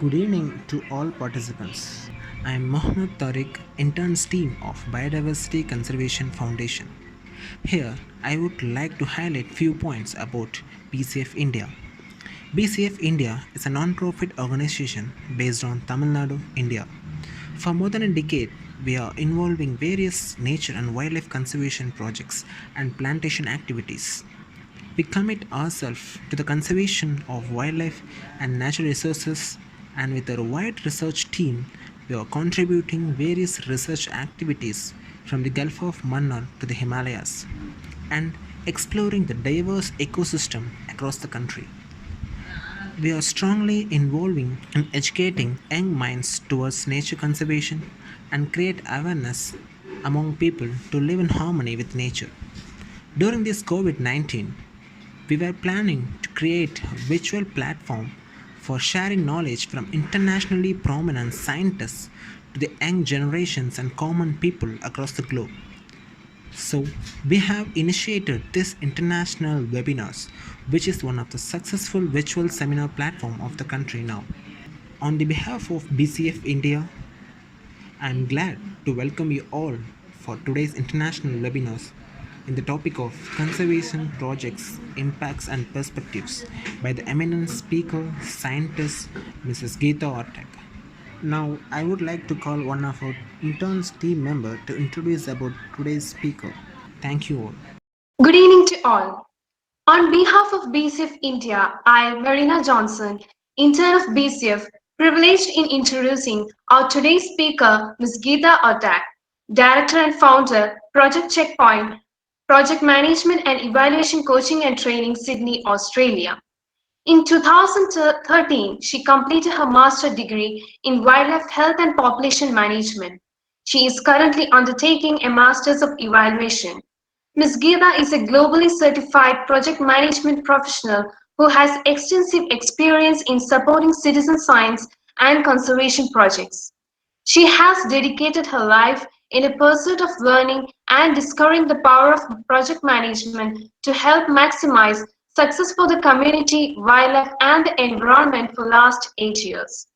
Good evening to all participants. I am Mohammad Tariq, interns team of Biodiversity Conservation Foundation. Here, I would like to highlight few points about BCF India. BCF India is a non-profit organization based on Tamil Nadu, India. For more than a decade, we are involving various nature and wildlife conservation projects and plantation activities. We commit ourselves to the conservation of wildlife and natural resources, and with our wide research team, we are contributing various research activities from the Gulf of Mannar to the Himalayas and exploring the diverse ecosystem across the country. We are strongly involving in educating young minds towards nature conservation and create awareness among people to live in harmony with nature. During this COVID 19, we were planning to create a virtual platform for sharing knowledge from internationally prominent scientists to the young generations and common people across the globe. So, we have initiated this international webinars, which is one of the successful virtual seminar platform of the country now. On the behalf of BCF India, I am glad to welcome you all for today's international webinars in the topic of conservation projects, impacts and perspectives by the eminent speaker, scientist, Mrs. Geetha Ortac. Now, I would like to call one of our interns team member to introduce about today's speaker. Thank you all. Good evening to all. On behalf of BCF India, I, Marina Johnson, intern of BCF, privileged in introducing our today's speaker, Ms. Geetha Ortac, Director and Founder, Project Checkpoint, Project Management and Evaluation Coaching and Training, Sydney, Australia. In 2013, she completed her master's degree in Wildlife Health and Population Management. She is currently undertaking a Master's of Evaluation. Ms. Geetha is a globally certified project management professional who has extensive experience in supporting citizen science and conservation projects. She has dedicated her life in a pursuit of learning and discovering the power of project management to help maximize success for the community, wildlife, and the environment for the last 8 years.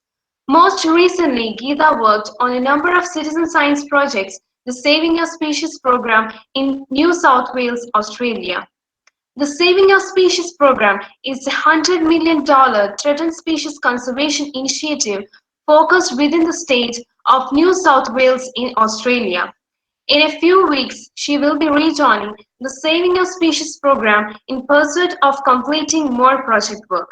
Most recently, Geetha worked on a number of citizen science projects, the Saving Your Species program in New South Wales, Australia. The Saving Your Species program is a $100 million threatened species conservation initiative focused within the state of New South Wales in Australia. In a few weeks, she will be rejoining the Saving Your Species program in pursuit of completing more project work.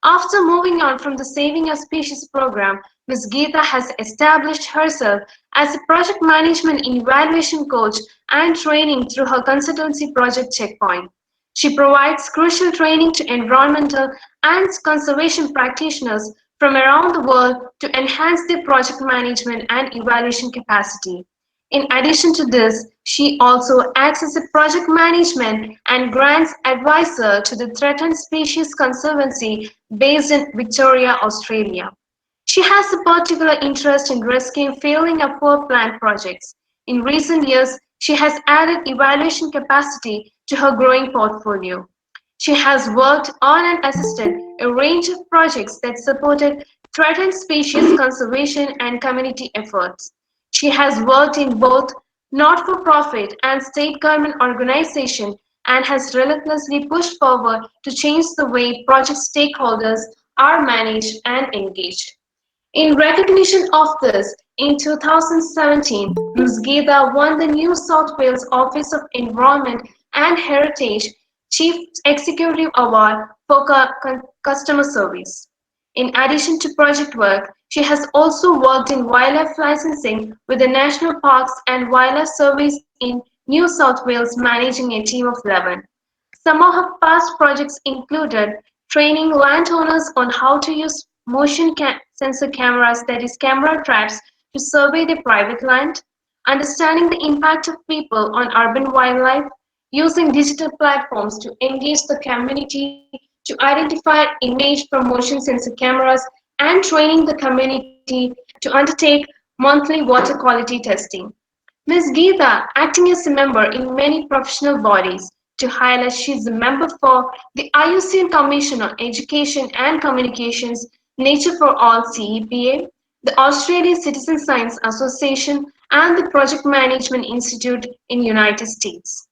After moving on from the Saving a Species program, Ms. Geetha has established herself as a project management and evaluation coach and training through her consultancy Project Checkpoint. She provides crucial training to environmental and conservation practitioners from around the world to enhance their project management and evaluation capacity. In addition to this, she also acts as a project management and grants advisor to the Threatened Species Conservancy based in Victoria, Australia. She has a particular interest in rescuing failing or poor plant projects. In recent years, she has added evaluation capacity to her growing portfolio. She has worked on and assisted a range of projects that supported threatened species conservation and community efforts. She has worked in both not-for-profit and state government organizations and has relentlessly pushed forward to change the way project stakeholders are managed and engaged. In recognition of this, in 2017, Ms. Geetha won the New South Wales Office of Environment and Heritage Chief Executive Award for Customer Service. In addition to project work, she has also worked in wildlife licensing with the National Parks and Wildlife Service in New South Wales, managing a team of 11. Some of her past projects included training landowners on how to use motion sensor cameras, that is, camera traps, to survey their private land, understanding the impact of people on urban wildlife, using digital platforms to engage the community to identify image from motion sensor cameras, and training the community to undertake monthly water quality testing. Ms. Geetha, acting as a member in many professional bodies, to highlight she is a member for the IUCN Commission on Education and Communications, Nature for All CEPA, the Australian Citizen Science Association, and the Project Management Institute in United States.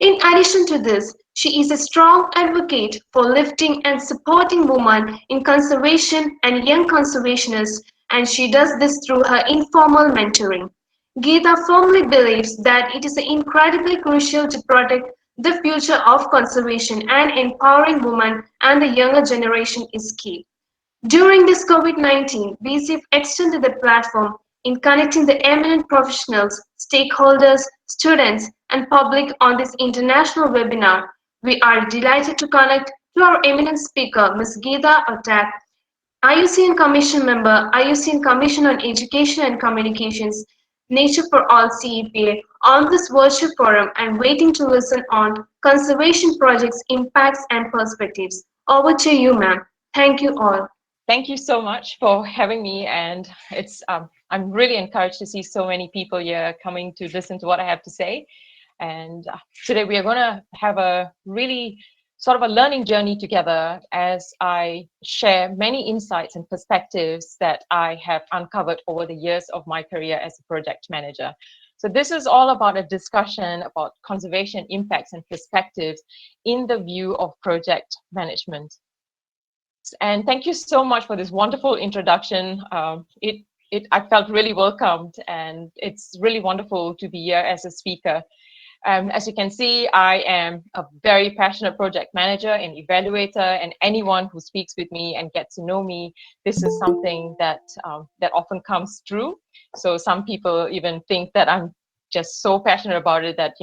In addition to this, she is a strong advocate for lifting and supporting women in conservation and young conservationists, and she does this through her informal mentoring. Geetha firmly believes that it is incredibly crucial to protect the future of conservation, and empowering women and the younger generation is key. During this COVID-19, BCF extended the platform in connecting the eminent professionals, stakeholders, students, and public on this international webinar. We are delighted to connect to our eminent speaker, Ms. Geetha Ortac, IUCN Commission member, IUCN Commission on Education and Communications, Nature for All CEPA, on this virtual forum and waiting to listen on conservation projects, impacts, and perspectives. Over to you, ma'am. Thank you all. Thank you so much for having me, and I'm really encouraged to see so many people here coming to listen to what I have to say. And today we are going to have a really sort of a learning journey together as I share many insights and perspectives that I have uncovered over the years of my career as a project manager. So this is all about a discussion about conservation impacts and perspectives in the view of project management. And thank you so much for this wonderful introduction. I felt really welcomed, and it's really wonderful to be here as a speaker. As you can see, I am a very passionate project manager and evaluator, and anyone who speaks with me and gets to know me, this is something that often comes through. So some people even think that I'm just so passionate about it that,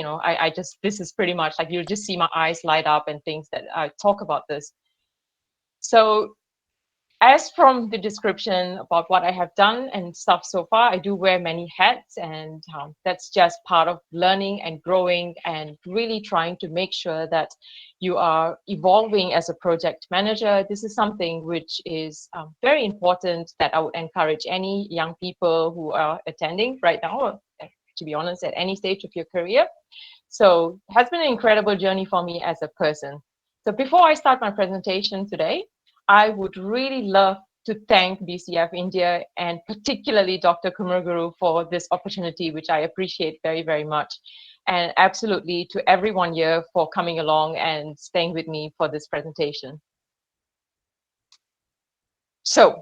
this is pretty much like, you'll just see my eyes light up and things that I talk about this. So as from the description about what I have done and stuff so far, I do wear many hats, and that's just part of learning and growing and really trying to make sure that you are evolving as a project manager. This is something which is very important that I would encourage any young people who are attending right now, or, to be honest, at any stage of your career. So it has been an incredible journey for me as a person. So before I start my presentation today, I would really love to thank Bcf-India and particularly Dr. Kumar for this opportunity, which I appreciate very, very much. And absolutely to everyone here for coming along and staying with me for this presentation. So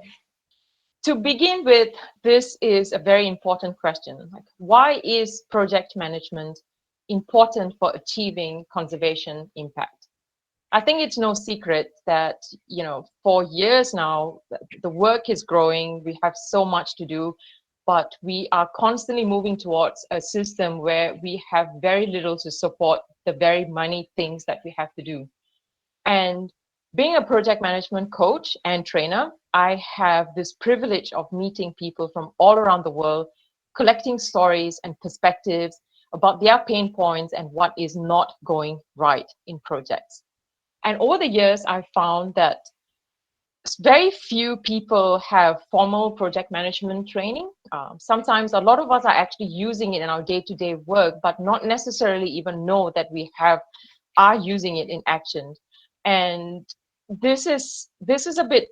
to begin with, this is a very important question. Like, why is project management important for achieving conservation impact? I think it's no secret that, for years now, the work is growing. We have so much to do, but we are constantly moving towards a system where we have very little to support the very many things that we have to do. And being a project management coach and trainer, I have this privilege of meeting people from all around the world, collecting stories and perspectives about their pain points and what is not going right in projects. And over the years, I've found that very few people have formal project management training. Sometimes a lot of us are actually using it in our day-to-day work, but not necessarily even know that we are using it in action. And this is a bit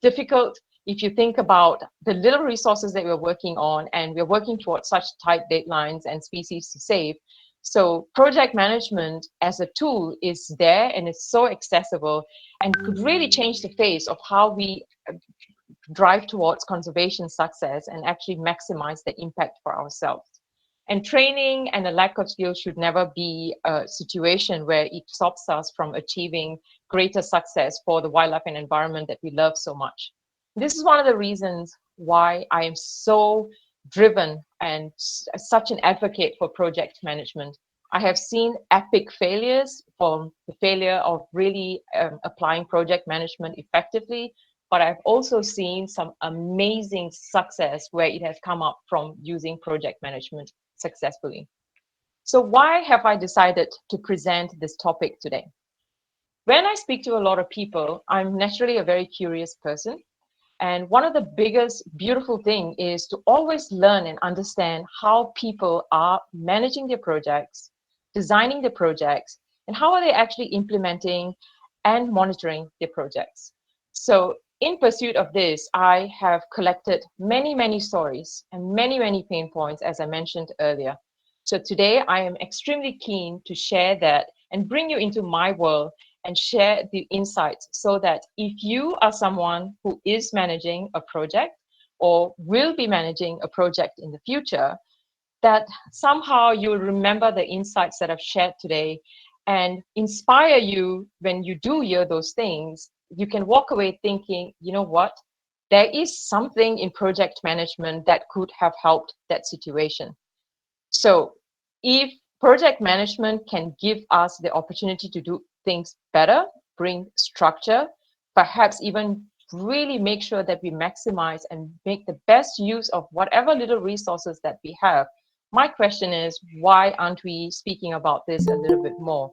difficult if you think about the little resources that we're working on, and we're working towards such tight deadlines and species to save. So project management as a tool is there and it's so accessible and could really change the face of how we drive towards conservation success and actually maximize the impact for ourselves. And training and a lack of skills should never be a situation where it stops us from achieving greater success for the wildlife and environment that we love so much. This is one of the reasons why I am so driven and such an advocate for project management. I have seen epic failures from the failure of really applying project management effectively, but I've also seen some amazing success where it has come up from using project management successfully. So why have I decided to present this topic today? When I speak to a lot of people, I'm naturally a very curious person. And one of the biggest beautiful thing is to always learn and understand how people are managing their projects, designing their projects, and how are they actually implementing and monitoring their projects. So in pursuit of this, I have collected many, many stories and many, many pain points, as I mentioned earlier. So today I am extremely keen to share that and bring you into my world and share the insights so that if you are someone who is managing a project or will be managing a project in the future, that somehow you'll remember the insights that I've shared today and inspire you when you do hear those things. You can walk away thinking, you know what, there is something in project management that could have helped that situation. So if project management can give us the opportunity to do things better, bring structure, perhaps even really make sure that we maximize and make the best use of whatever little resources that we have. My question is, why aren't we speaking about this a little bit more?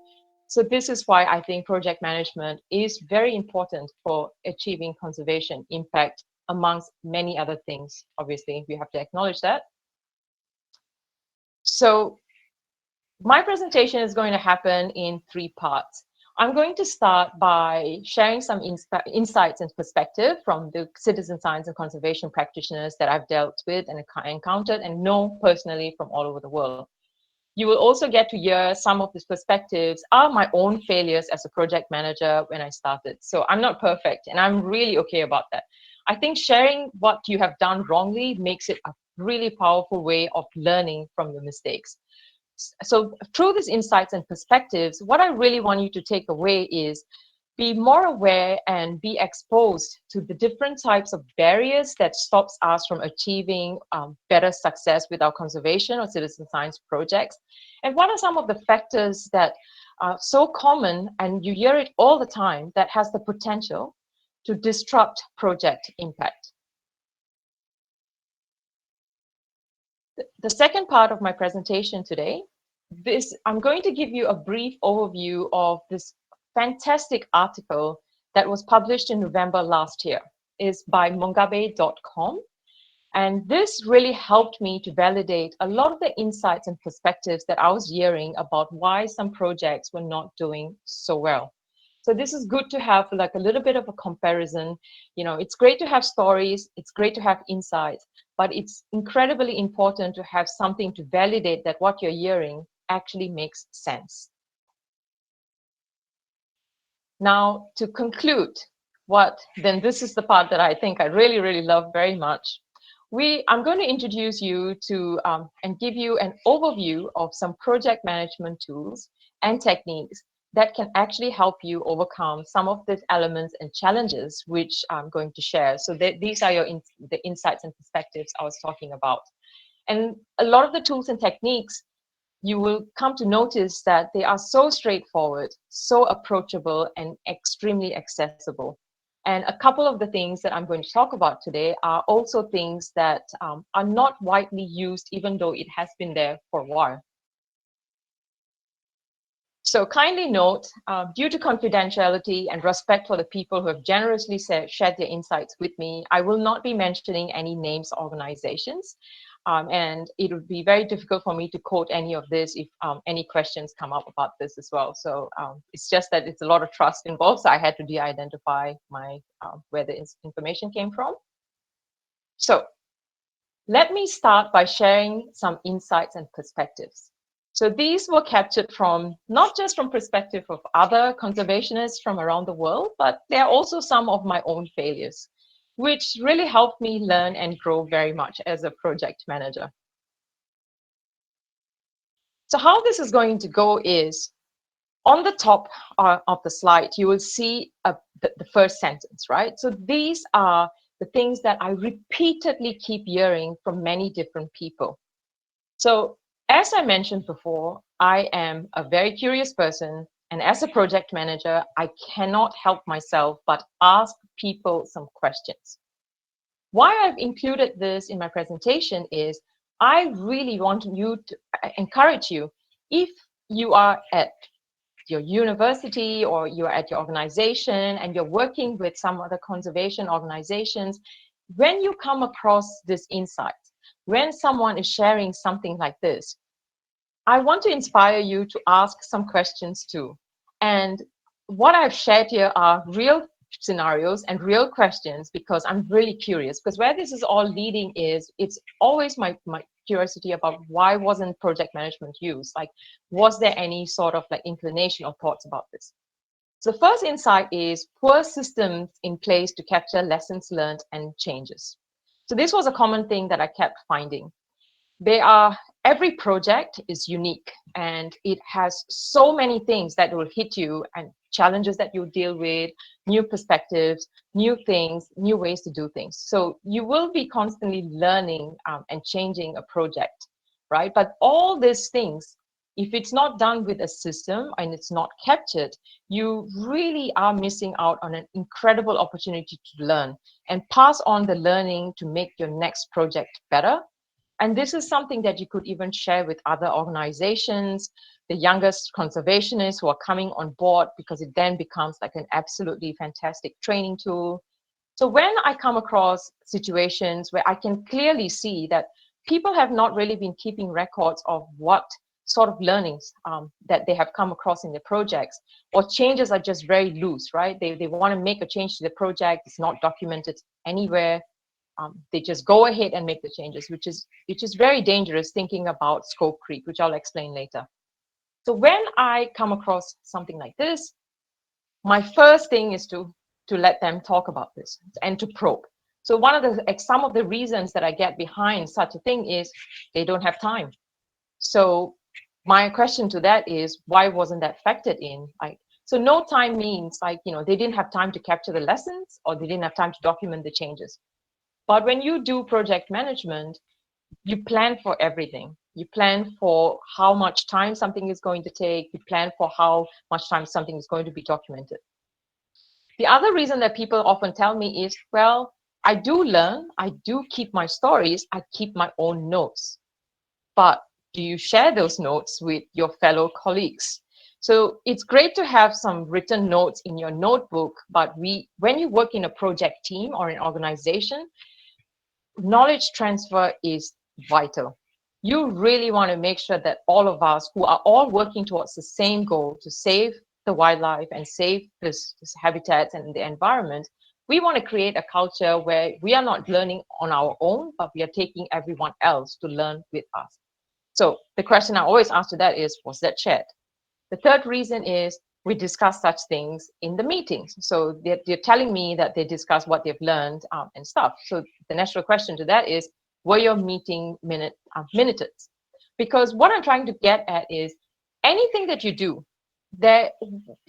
So this is why I think project management is very important for achieving conservation impact amongst many other things. Obviously, we have to acknowledge that. So my presentation is going to happen in 3 parts. I'm going to start by sharing some insights and perspective from the citizen science and conservation practitioners that I've dealt with and encountered and know personally from all over the world. You will also get to hear some of these perspectives are my own failures as a project manager when I started. So I'm not perfect, and I'm really okay about that. I think sharing what you have done wrongly makes it a really powerful way of learning from your mistakes. So through these insights and perspectives, what I really want you to take away is be more aware and be exposed to the different types of barriers that stops us from achieving better success with our conservation or citizen science projects. And what are some of the factors that are so common, and you hear it all the time, that has the potential to disrupt project impact. The second part of my presentation today, I'm going to give you a brief overview of this fantastic article that was published in November last year. It's by mongabe.com. And this really helped me to validate a lot of the insights and perspectives that I was hearing about why some projects were not doing so well. So this is good to have like a little bit of a comparison. You know, it's great to have stories, it's great to have insights, but it's incredibly important to have something to validate that what you're hearing actually makes sense. Now, to conclude, then this is the part that I think I really, really love very much. I'm going to introduce you to and give you an overview of some project management tools and techniques that can actually help you overcome some of the elements and challenges which I'm going to share. So these are the insights and perspectives I was talking about. And a lot of the tools and techniques, you will come to notice that they are so straightforward, so approachable, and extremely accessible. And a couple of the things that I'm going to talk about today are also things that are not widely used, even though it has been there for a while. So kindly note, due to confidentiality and respect for the people who have generously shared their insights with me, I will not be mentioning any names or organizations. And it would be very difficult for me to quote any of this if any questions come up about this as well. So it's just that it's a lot of trust involved, so I had to de-identify where the information came from. So let me start by sharing some insights and perspectives. So these were captured from, not just from perspective of other conservationists from around the world, but they're also some of my own failures, which really helped me learn and grow very much as a project manager. So how this is going to go is, on the top of the slide, you will see the first sentence, right? So these are the things that I repeatedly keep hearing from many different people. So as I mentioned before, I am a very curious person. And as a project manager, I cannot help myself but ask people some questions. Why I've included this in my presentation is I really want to encourage you, if you are at your university or you're at your organization and you're working with some other conservation organizations, when you come across this insight, when someone is sharing something like this, I want to inspire you to ask some questions too. And what I've shared here are real scenarios and real questions, because I'm really curious. Because where this is all leading is, it's always my curiosity about why wasn't project management used? Like, was there any sort of like inclination or thoughts about this? So the first insight is poor systems in place to capture lessons learned and changes. So this was a common thing that I kept finding. Every project is unique, and it has so many things that will hit you, and challenges that you deal with, new perspectives, new things, new ways to do things. So you will be constantly learning and changing a project, right? But all these things, if it's not done with a system and it's not captured, you really are missing out on an incredible opportunity to learn and pass on the learning to make your next project better. And this is something that you could even share with other organizations, the youngest conservationists who are coming on board, because it then becomes like an absolutely fantastic training tool. So when I come across situations where I can clearly see that people have not really been keeping records of what sort of learnings that they have come across in their projects, or changes are just very loose, right? They want to make a change to the project, it's not documented anywhere. They just go ahead and make the changes, which is very dangerous, thinking about scope creep, which I'll explain later. So when I come across something like this, my first thing is to let them talk about this and to probe. So some of the reasons that I get behind such a thing is they don't have time. So my question to that is, why wasn't that factored in? So no time means they didn't have time to capture the lessons, or they didn't have time to document the changes. But when you do project management, you plan for everything. You plan for how much time something is going to take. You plan for how much time something is going to be documented. The other reason that people often tell me is, well, I do learn, I do keep my stories, I keep my own notes. But do you share those notes with your fellow colleagues? So it's great to have some written notes in your notebook, but when you work in a project team or an organization, knowledge transfer is vital. You really want to make sure that all of us, who are all working towards the same goal, to save the wildlife and save this habitats and the environment, we want to create a culture where we are not learning on our own, but we are taking everyone else to learn with us. So the question I always ask to that is, was that shared? The third reason is, we discuss such things in the meetings. So they're telling me that they discuss what they've learned and stuff. So the natural question to that is, were your meeting minuted? Because what I'm trying to get at is, anything that you do,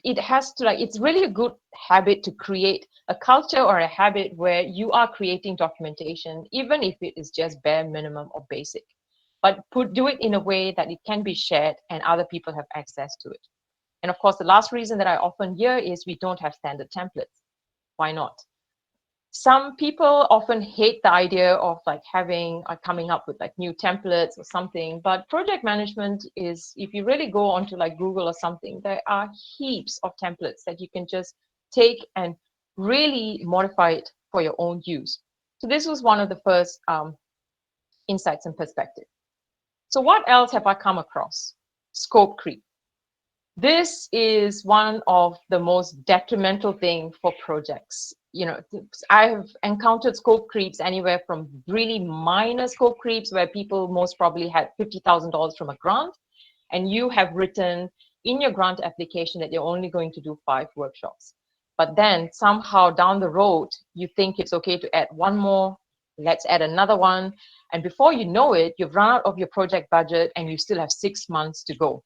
it's really a good habit to create a culture or a habit where you are creating documentation, even if it is just bare minimum or basic. But do it in a way that it can be shared and other people have access to it. And of course, the last reason that I often hear is, we don't have standard templates. Why not? Some people often hate the idea of coming up with new templates or something, but project management is, if you really go onto Google or something, there are heaps of templates that you can just take and really modify it for your own use. So this was one of the first insights and perspective. So what else have I come across? Scope creep. This is one of the most detrimental things for projects. I've encountered scope creeps anywhere from really minor scope creeps, where people most probably had $50,000 from a grant, and you have written in your grant application that you're only going to do 5 workshops. But then somehow down the road, you think it's okay to add one more, let's add another one. And before you know it, you've run out of your project budget and you still have 6 months to go.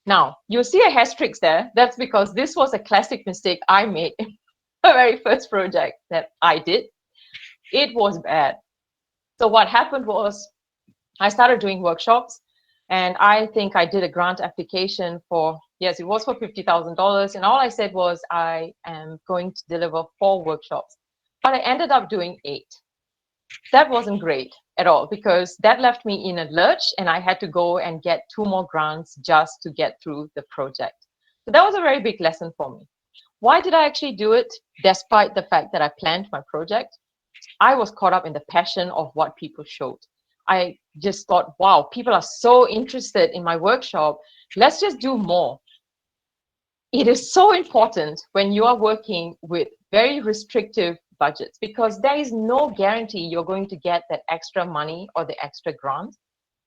Now, you'll see a asterisk there. That's because this was a classic mistake I made in the very first project that I did. It was bad. So what happened was, I started doing workshops, and I think I did a grant application for, yes, it was for $50,000. And all I said was, I am going to deliver 4 workshops. But I ended up doing 8. That wasn't great at all, because that left me in a lurch, and I had to go and get 2 more grants just to get through the project. So that was a very big lesson for me. Why did I actually do it, despite the fact that I planned my project? I was caught up in the passion of what people showed. I just thought, wow, people are so interested in my workshop. Let's just do more. It is so important when you are working with very restrictive budgets, because there is no guarantee you're going to get that extra money or the extra grant.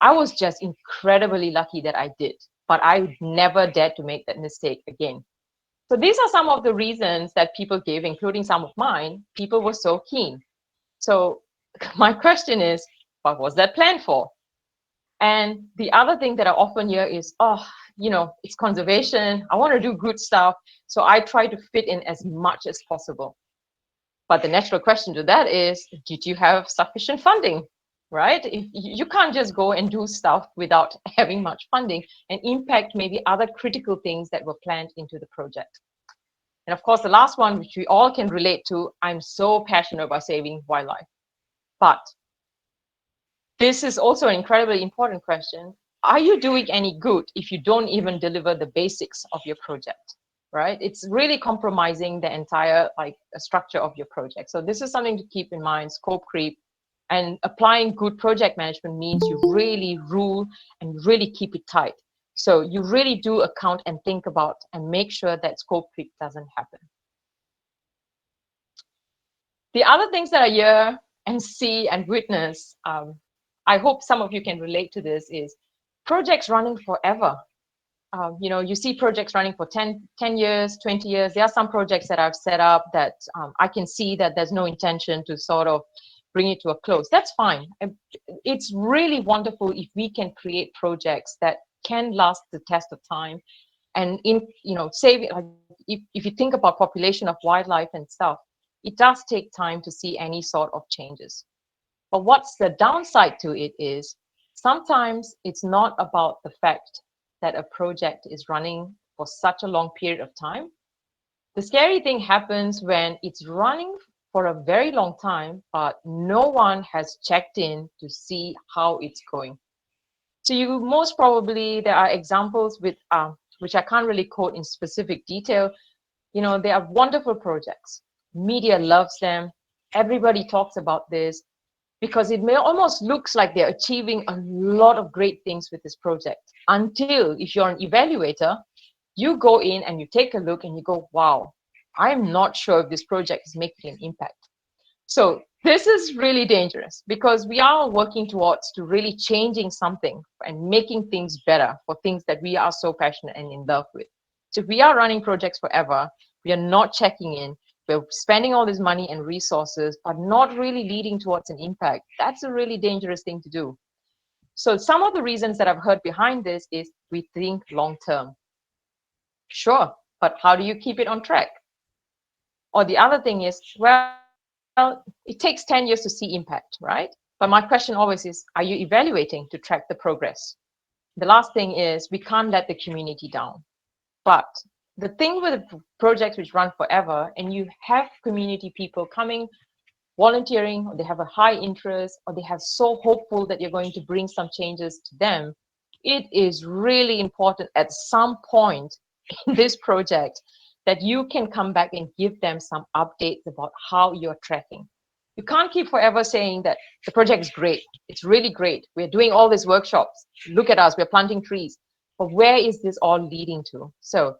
I was just incredibly lucky that I did, but I would never dare to make that mistake again. So these are some of the reasons that people gave, including some of mine. People were so keen. So my question is, what was that plan for? And the other thing that I often hear is, oh, it's conservation. I want to do good stuff. So I try to fit in as much as possible. But the natural question to that is, did you have sufficient funding, right? If you can't just go and do stuff without having much funding and impact maybe other critical things that were planned into the project. And of course, the last one, which we all can relate to, I'm so passionate about saving wildlife. But this is also an incredibly important question. Are you doing any good if you don't even deliver the basics of your project, right? It's really compromising the entire structure of your project. So this is something to keep in mind, scope creep. And applying good project management means you really rule and really keep it tight. So you really do account and think about and make sure that scope creep doesn't happen. The other things that I hear and see and witness, I hope some of you can relate to this, is projects running forever. You see projects running for 10 years, 20 years. There are some projects that I've set up that I can see that there's no intention to sort of bring it to a close. That's fine. It's really wonderful if we can create projects that can last the test of time. And save it. Like if you think about population of wildlife and stuff, it does take time to see any sort of changes. But what's the downside to it is sometimes it's not about the fact that a project is running for such a long period of time. The scary thing happens when it's running for a very long time, but no one has checked in to see how it's going. So you most probably, there are examples with which I can't really quote in specific detail. They are wonderful projects. Media loves them. Everybody talks about this because it may almost looks like they're achieving a lot of great things with this project, until if you're an evaluator, you go in and you take a look and you go, wow, I'm not sure if this project is making an impact. So this is really dangerous because we are working towards to really changing something and making things better for things that we are so passionate and in love with. So if we are running projects forever, we are not checking in, we're spending all this money and resources, but not really leading towards an impact. That's a really dangerous thing to do. So some of the reasons that I've heard behind this is we think long-term. Sure, but how do you keep it on track? Or the other thing is, well, it takes 10 years to see impact, right? But my question always is, are you evaluating to track the progress? The last thing is, we can't let the community down. But the thing with projects which run forever, and you have community people coming, volunteering, or they have a high interest, or they have so hopeful that you're going to bring some changes to them, it is really important at some point in this project that you can come back and give them some updates about how you're tracking. You can't keep forever saying that the project is great. It's really great. We're doing all these workshops. Look at us, we're planting trees. But where is this all leading to? So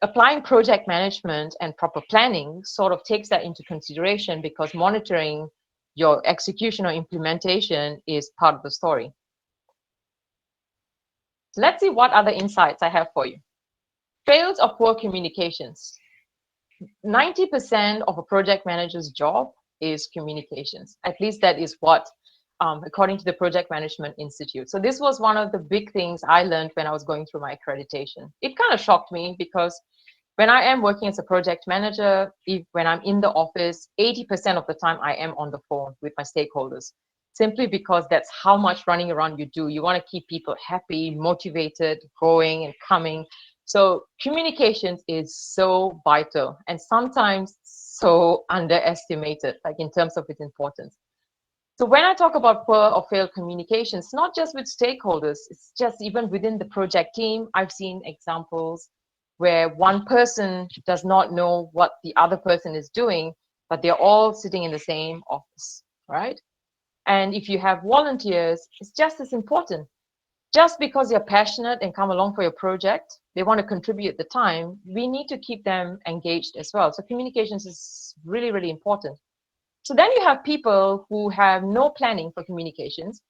applying project management and proper planning sort of takes that into consideration, because monitoring your execution or implementation is part of the story. So let's see what other insights I have for you. Fails or poor communications. 90% of a project manager's job is communications. At least that is what, according to the Project Management Institute. So this was one of the big things I learned when I was going through my accreditation. It kind of shocked me because when I am working as a project manager, when I'm in the office, 80% of the time I am on the phone with my stakeholders, simply because that's how much running around you do. You want to keep people happy, motivated, going and coming. So communications is so vital and sometimes so underestimated, like in terms of its importance. So when I talk about poor or failed communications, not just with stakeholders, it's just even within the project team. I've seen examples where one person does not know what the other person is doing, but they're all sitting in the same office, right? And if you have volunteers, it's just as important. just because they're passionate and come along for your project, they want to contribute the time, we need to keep them engaged as well. So communications is really, really important. So then you have people who have no planning for communications,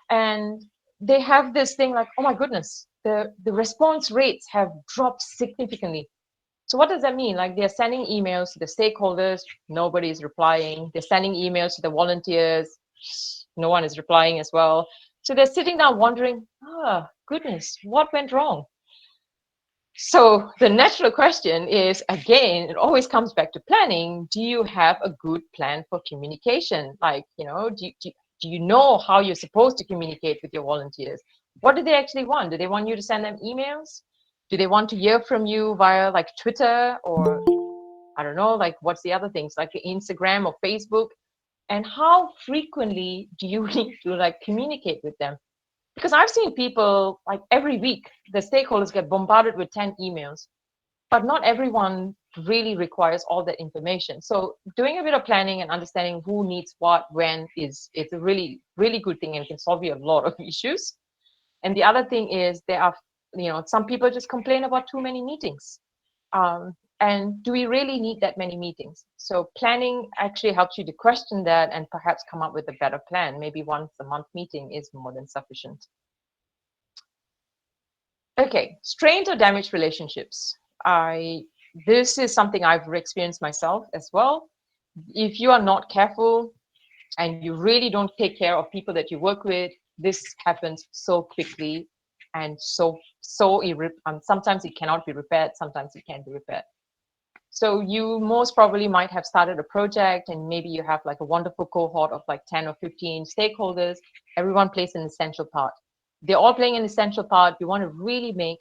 and they have this thing like, oh my goodness, the response rates have dropped significantly. So what does that mean? Like they're sending emails to the stakeholders, nobody's replying. They're sending emails to the volunteers, no one is replying as well. So they're sitting down wondering, oh goodness, what went wrong? So the natural question is, again, it always comes back to planning. Do you have a good plan for communication? Like, do you know how you're supposed to communicate with your volunteers? What do they actually want? Do they want you to send them emails? Do they want to hear from you via like Twitter, or I don't know, like what's the other things, like Instagram or Facebook? And how frequently do you need to like communicate with them? Because I've seen people like every week, the stakeholders get bombarded with 10 emails, but not everyone really requires all that information. So doing a bit of planning and understanding who needs what, when it's a really, really good thing and can solve you a lot of issues. And the other thing is there are, some people just complain about too many meetings. And do we really need that many meetings? So planning actually helps you to question that and perhaps come up with a better plan. Maybe once a month meeting is more than sufficient. Okay, strained or damaged relationships. This is something I've experienced myself as well. If you are not careful and you really don't take care of people that you work with, this happens so quickly and sometimes it cannot be repaired, sometimes it can be repaired. So you most probably might have started a project and maybe you have like a wonderful cohort of like 10 or 15 stakeholders. Everyone plays an essential part. They're all playing an essential part. You want to really make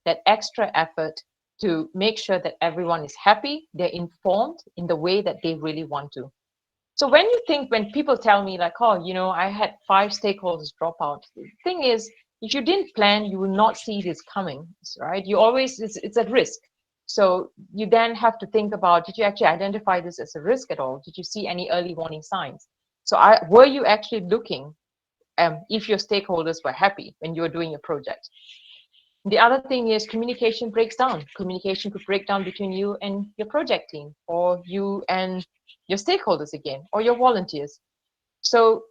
that extra effort to make sure that everyone is happy, they're informed in the way that they really want to. So when people tell me like, oh, I had 5 stakeholders drop out, the thing is, if you didn't plan, you will not see this coming, right? It's at risk. So you then have to think about, did you actually identify this as a risk at all? Did you see any early warning signs? So were you actually looking if your stakeholders were happy when you were doing your project? The other thing is communication breaks down. Communication could break down between you and your project team, or you and your stakeholders again, or your volunteers. So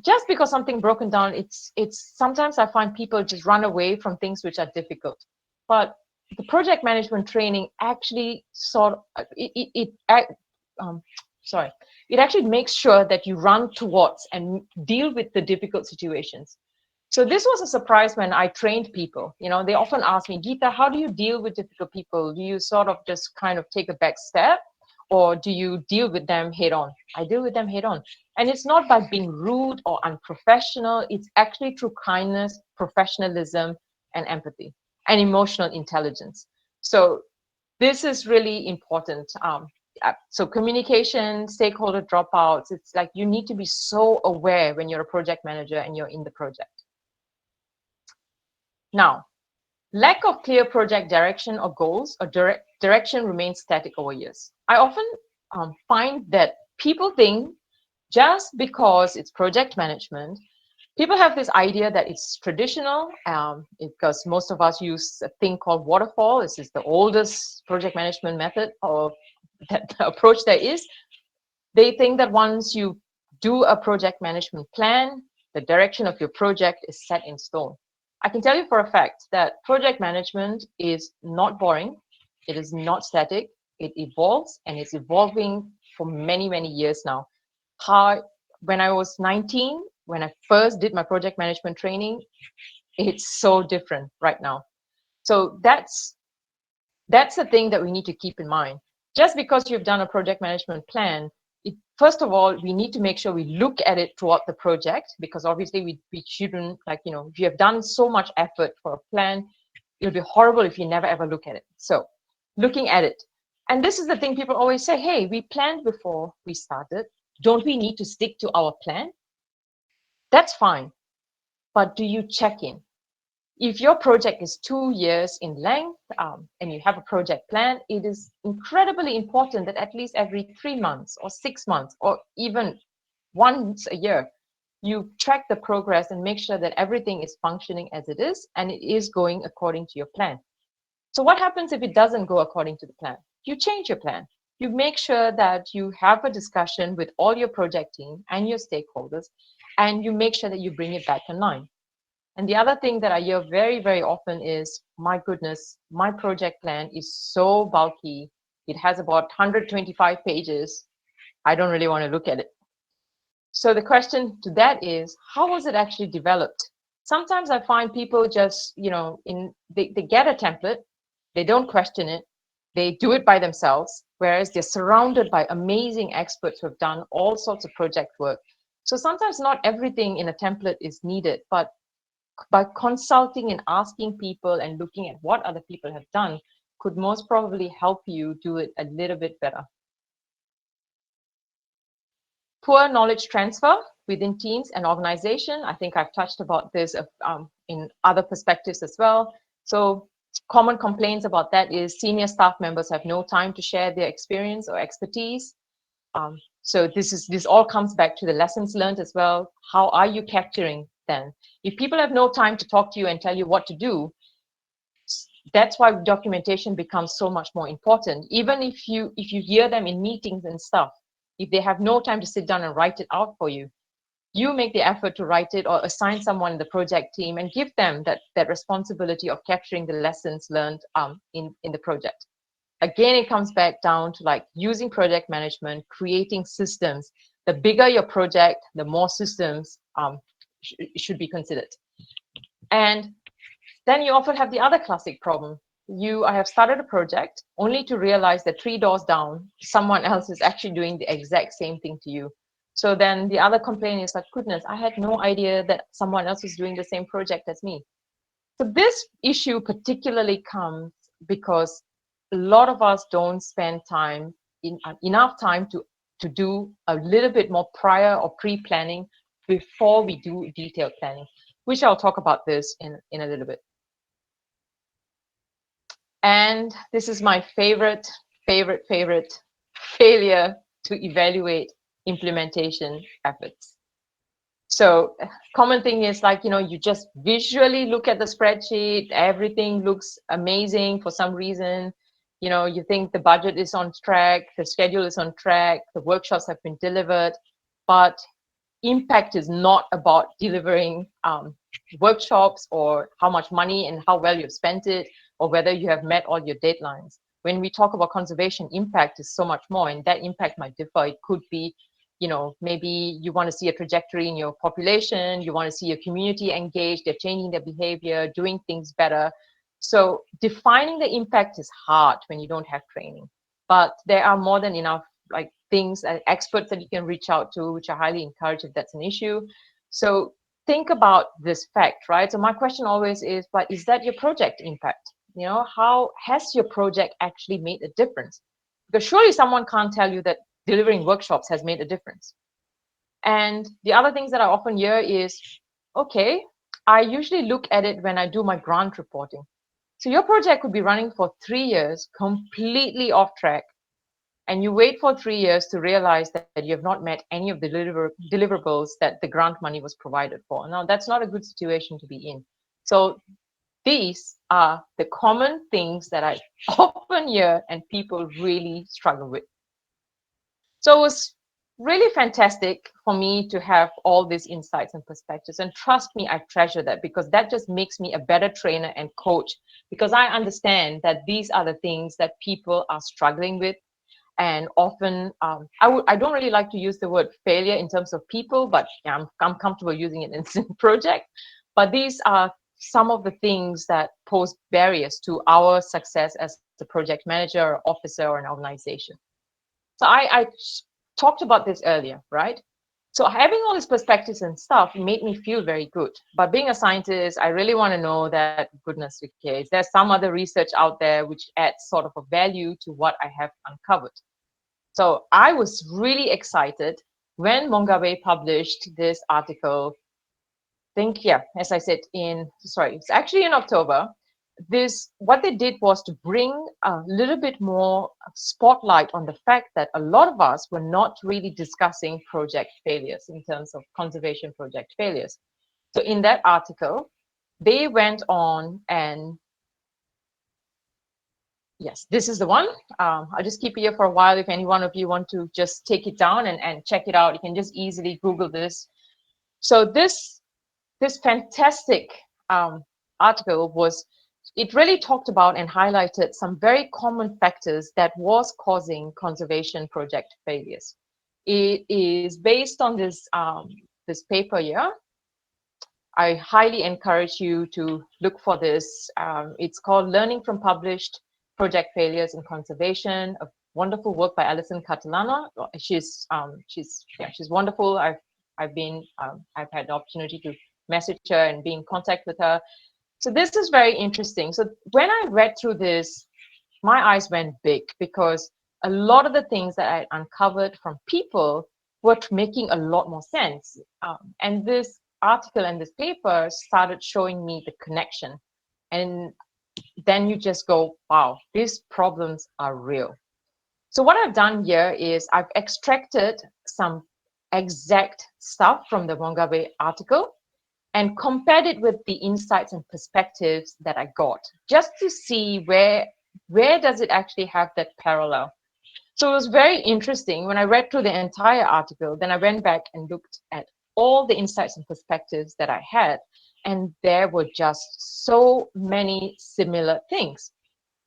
just because something broken down, it's sometimes I find people just run away from things which are difficult. But the project management training actually it actually makes sure that you run towards and deal with the difficult situations. So this was a surprise when I trained people. They often ask me, Geetha, how do you deal with difficult people? Do you sort of just kind of take a back step, or do you deal with them head on? I deal with them head on. And it's not by being rude or unprofessional. It's actually through kindness, professionalism, and empathy, and emotional intelligence. So this is really important. So communication, stakeholder dropouts, it's like you need to be so aware when you're a project manager and you're in the project. Now, lack of clear project direction or goals or direction remains static over years. I often find that people think just because it's project management, people have this idea that it's traditional because most of us use a thing called waterfall. This is the oldest project management method or that approach there is. They think that once you do a project management plan, the direction of your project is set in stone. I can tell you for a fact that project management is not boring. It is not static. It evolves, and it's evolving for many, many years now. When I was 19, when I first did my project management training, it's so different right now. So that's the thing that we need to keep in mind. Just because you've done a project management plan, first of all, we need to make sure we look at it throughout the project, because obviously we shouldn't, if you have done so much effort for a plan, it'll be horrible if you never ever look at it. So looking at it. And this is the thing people always say, hey, we planned before we started. Don't we need to stick to our plan? That's fine. But do you check in? If your project is 2 years in length and you have a project plan, it is incredibly important that at least every 3 months or 6 months or even once a year, you track the progress and make sure that everything is functioning as it is and it is going according to your plan. So what happens if it doesn't go according to the plan? You change your plan. You make sure that you have a discussion with all your project team and your stakeholders, and you make sure that you bring it back in line. And the other thing that I hear very, very often is, my goodness, my project plan is so bulky. It has about 125 pages. I don't really want to look at it. So the question to that is, how was it actually developed? Sometimes I find people just, they get a template, they don't question it, they do it by themselves, whereas they're surrounded by amazing experts who have done all sorts of project work. So sometimes not everything in a template is needed, but by consulting and asking people and looking at what other people have done could most probably help you do it a little bit better. Poor knowledge transfer within teams and organization. I think I've touched about this in other perspectives as well. So common complaints about that is senior staff members have no time to share their experience or expertise. So this all comes back to the lessons learned as well. How are you capturing them? If people have no time to talk to you and tell you what to do, that's why documentation becomes so much more important. Even if you hear them in meetings and stuff, if they have no time to sit down and write it out for you, you make the effort to write it or assign someone in the project team and give them that responsibility of capturing the lessons learned in the project. Again, it comes back down to like using project management, creating systems. The bigger your project, the more systems should be considered. And then you often have the other classic problem. I have started a project only to realize that 3 doors down, someone else is actually doing the exact same thing to you. So then the other complaint is like, goodness, I had no idea that someone else was doing the same project as me. So this issue particularly comes because a lot of us don't spend enough time to do a little bit more prior or pre-planning before we do detailed planning, which I'll talk about this in a little bit. And this is my favorite failure to evaluate implementation efforts. So common thing is like, you just visually look at the spreadsheet, everything looks amazing for some reason. You think the budget is on track, the schedule is on track, the workshops have been delivered, but impact is not about delivering workshops or how much money and how well you've spent it, or whether you have met all your deadlines. When we talk about conservation, impact is so much more, and that impact might differ. It could be, maybe you want to see a trajectory in your population, you want to see your community engaged, they're changing their behavior, doing things better. So defining the impact is hard when you don't have training, but there are more than enough like things and experts that you can reach out to, which I highly encourage if that's an issue. So think about this fact, right? So my question always is, but is that your project impact? How has your project actually made a difference? Because surely someone can't tell you that delivering workshops has made a difference. And the other things that I often hear is, okay, I usually look at it when I do my grant reporting. So your project could be running for 3 years, completely off track, and you wait for 3 years to realize that you have not met any of the deliverables that the grant money was provided for. Now, that's not a good situation to be in. So these are the common things that I often hear and people really struggle with. So it was really fantastic for me to have all these insights and perspectives. And trust me, I treasure that, because that just makes me a better trainer and coach, because I understand that these are the things that people are struggling with. And often, I don't really like to use the word failure in terms of people, but yeah, I'm comfortable using it in project. But these are some of the things that pose barriers to our success as a project manager or officer or an organization. So I talked about this earlier, right? So having all these perspectives and stuff made me feel very good. But being a scientist, I really want to know that, goodness, okay, is there some other research out there which adds sort of a value to what I have uncovered? So I was really excited when Mongabe published this article. I think, yeah, as I said, it's actually in October. what they did was to bring a little bit more spotlight on the fact that a lot of us were not really discussing project failures in terms of conservation project failures. So in that article, they went on and yes, this is the one. I'll just keep it here for a while. If any one of you want to just take it down and check it out, you can just easily Google this. So this fantastic article it really talked about and highlighted some very common factors that was causing conservation project failures. It is based on this paper here. I highly encourage you to look for this. It's called Learning from Published Project Failures in Conservation, a wonderful work by Alison Catalana. She's wonderful. I've had the opportunity to message her and be in contact with her. So this is very interesting. So when I read through this, my eyes went big because a lot of the things that I uncovered from people were making a lot more sense. And this article and this paper started showing me the connection. And then you just go, wow, these problems are real. So what I've done here is I've extracted some exact stuff from the Mongabe article and compared it with the insights and perspectives that I got, just to see where does it actually have that parallel. So it was very interesting. When I read through the entire article, then I went back and looked at all the insights and perspectives that I had, and there were just so many similar things.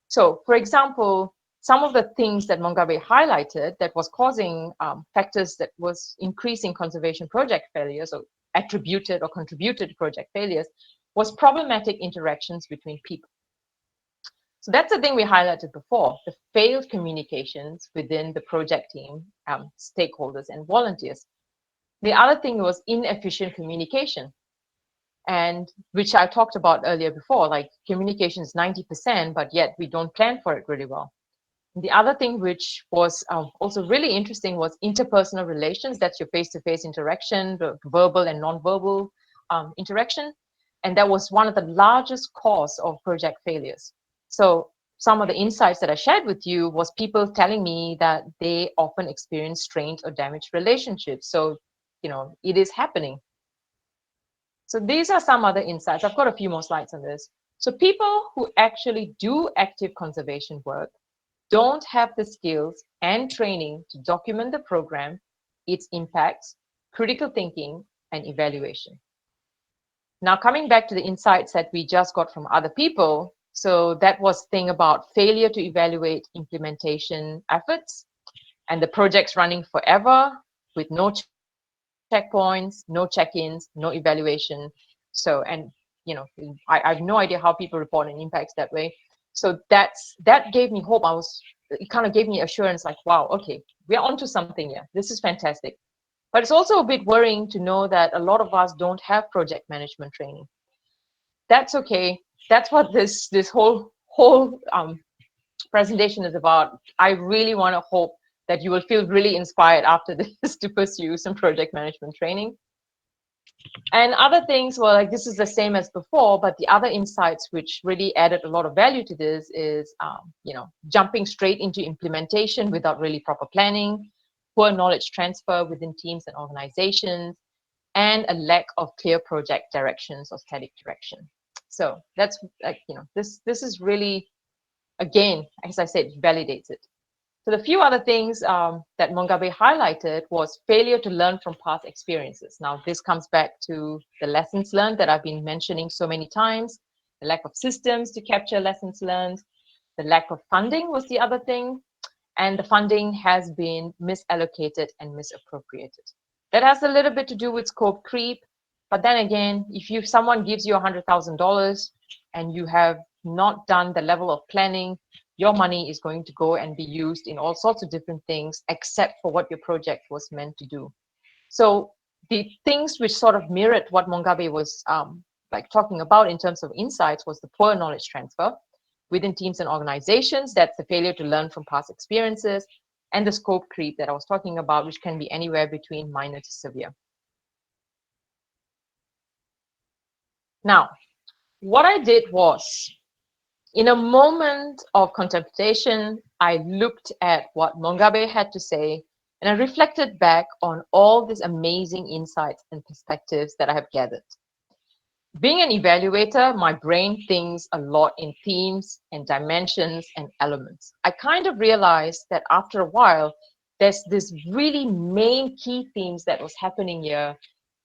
So, for example, some of the things that Mongabe highlighted that was causing factors that was increasing conservation project failures or attributed or contributed to project failures was problematic interactions between people. So that's the thing we highlighted before, the failed communications within the project team, stakeholders and volunteers. The other thing was inefficient communication, and which I talked about earlier before, like communication is 90%, but yet we don't plan for it really well. And the other thing which was also really interesting was interpersonal relations. That's your face-to-face interaction, the verbal and non-verbal interaction. And that was one of the largest cause of project failures. So some of the insights that I shared with you was people telling me that they often experience strained or damaged relationships. So, it is happening. So these are some other insights. I've got a few more slides on this. So people who actually do active conservation work don't have the skills and training to document the program, its impacts, critical thinking, and evaluation. Now, coming back to the insights that we just got from other people, so that was thing about failure to evaluate implementation efforts and the projects running forever with no checkpoints, no check-ins, no evaluation. So, and I have no idea how people report on impacts that way. So that gave me hope. It kind of gave me assurance, like, wow, okay, we're onto something here. This is fantastic. But it's also a bit worrying to know that a lot of us don't have project management training. That's okay. That's what this whole presentation is about. I really want to hope that you will feel really inspired after this to pursue some project management training. And other things, well, like this is the same as before, but the other insights which really added a lot of value to this is, jumping straight into implementation without really proper planning, poor knowledge transfer within teams and organizations, and a lack of clear project directions or static direction. So that's like, this is really, again, as I said, validates it. So the few other things that Mongabe highlighted was failure to learn from past experiences. Now, this comes back to the lessons learned that I've been mentioning so many times, the lack of systems to capture lessons learned, the lack of funding was the other thing, and the funding has been misallocated and misappropriated. That has a little bit to do with scope creep, but then again, if someone gives you $100,000 and you have not done the level of planning, your money is going to go and be used in all sorts of different things except for what your project was meant to do. So the things which sort of mirrored what Mongabe was talking about in terms of insights was the poor knowledge transfer within teams and organizations. That's the failure to learn from past experiences, and the scope creep that I was talking about, which can be anywhere between minor to severe. Now, what I did was In a moment of contemplation, I looked at what Mongabe had to say, and I reflected back on all these amazing insights and perspectives that I have gathered. Being an evaluator, my brain thinks a lot in themes and dimensions and elements. I kind of realized that after a while, there's this really main key themes that was happening here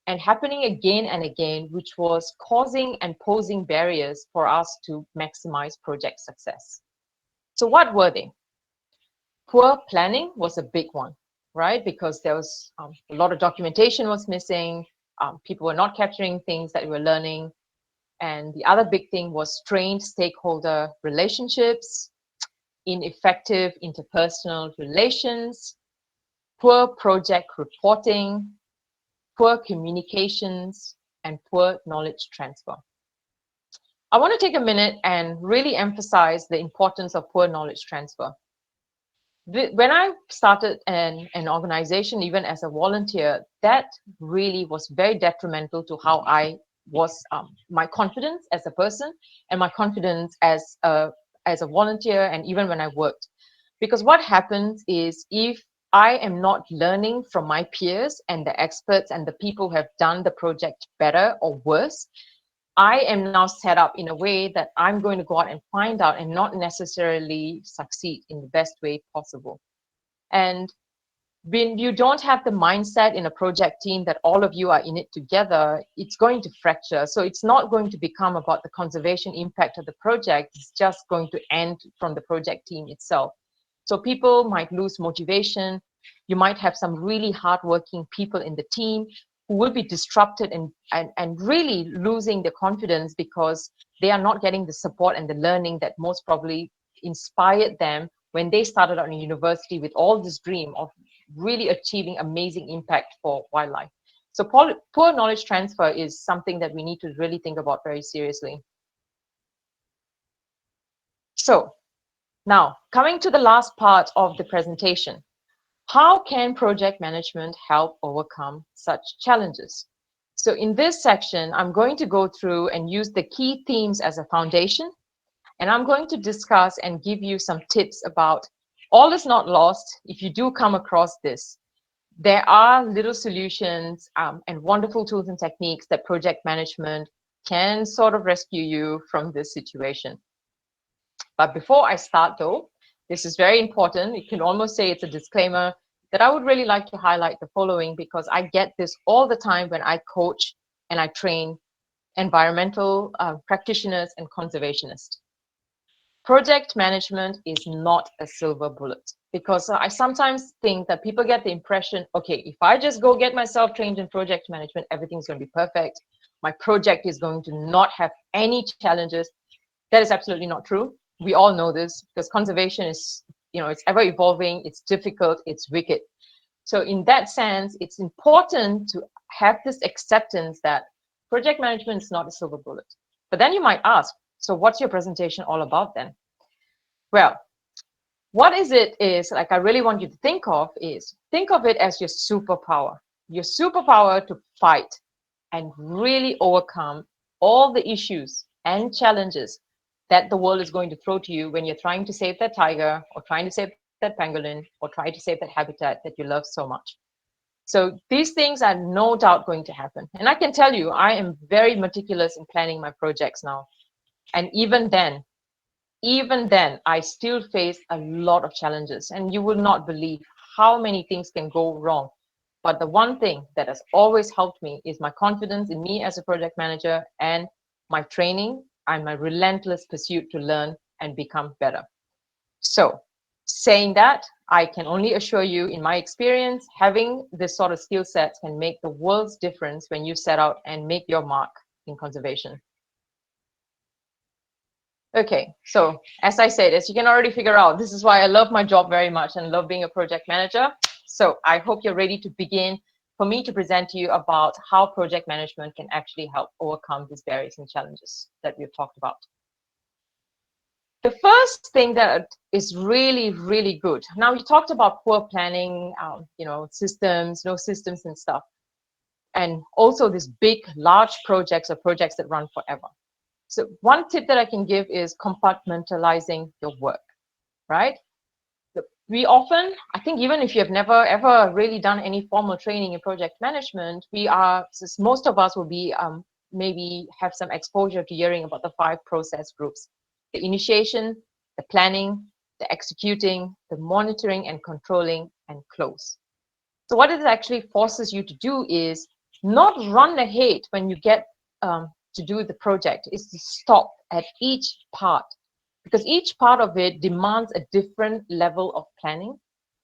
and happening again and again, which was causing and posing barriers for us to maximize project success. So what were they? Poor planning was a big one, right? Because there was a lot of documentation was missing. People were not capturing things that we were learning. And the other big thing was strained stakeholder relationships, ineffective interpersonal relations, poor project reporting, poor communications, and poor knowledge transfer. I want to take a minute and really emphasize the importance of poor knowledge transfer. When I started an organization, even as a volunteer, that really was very detrimental to how I was, my confidence as a person and my confidence as a volunteer, and even when I worked. Because what happens is, if I am not learning from my peers and the experts and the people who have done the project better or worse, I am now set up in a way that I'm going to go out and find out and not necessarily succeed in the best way possible. And when you don't have the mindset in a project team that all of you are in it together, it's going to fracture. So it's not going to become about the conservation impact of the project. It's just going to end from the project team itself. So people might lose motivation. You might have some really hardworking people in the team who will be disrupted and really losing their confidence because they are not getting the support and the learning that most probably inspired them when they started out in university with all this dream of really achieving amazing impact for wildlife. So poor knowledge transfer is something that we need to really think about very seriously. So now, coming to the last part of the presentation, how can project management help overcome such challenges? So in this section, I'm going to go through and use the key themes as a foundation, and I'm going to discuss and give you some tips about all is not lost if you do come across this. There are little solutions and wonderful tools and techniques that project management can sort of rescue you from this situation. But before I start though, this is very important. You can almost say it's a disclaimer that I would really like to highlight the following, because I get this all the time when I coach and I train environmental practitioners and conservationists. Project management is not a silver bullet, because I sometimes think that people get the impression, okay, if I just go get myself trained in project management, everything's going to be perfect. My project is going to not have any challenges. That is absolutely not true. We all know this, because conservation is, it's ever evolving, it's difficult, it's wicked. So in that sense, it's important to have this acceptance that project management is not a silver bullet. But then you might ask, so what's your presentation all about then? Well, what is like I really want you to think of it as your superpower to fight and really overcome all the issues and challenges that the world is going to throw to you when you're trying to save that tiger or trying to save that pangolin or trying to save that habitat that you love so much. So these things are no doubt going to happen. And I can tell you, I am very meticulous in planning my projects now. And even then, I still face a lot of challenges. And you will not believe how many things can go wrong. But the one thing that has always helped me is my confidence in me as a project manager and my training and my relentless pursuit to learn and become better. So saying that, I can only assure you, in my experience, having this sort of skill set can make the world's difference when you set out and make your mark in conservation. Okay, so as I said, as you can already figure out, this is why I love my job very much and love being a project manager. So I hope you're ready to begin for me to present to you about how project management can actually help overcome these barriers and challenges that we've talked about. The first thing that is really, really good. Now, we talked about poor planning, systems, no systems and stuff. And also these big, large projects or projects that run forever. So one tip that I can give is compartmentalizing your work, right? We often, I think even if you have never ever really done any formal training in project management, since most of us will be maybe have some exposure to hearing about the 5 process groups: the initiation, the planning, the executing, the monitoring and controlling, and close. So what it actually forces you to do is not run ahead when you get to do the project, is to stop at each part, because each part of it demands a different level of planning,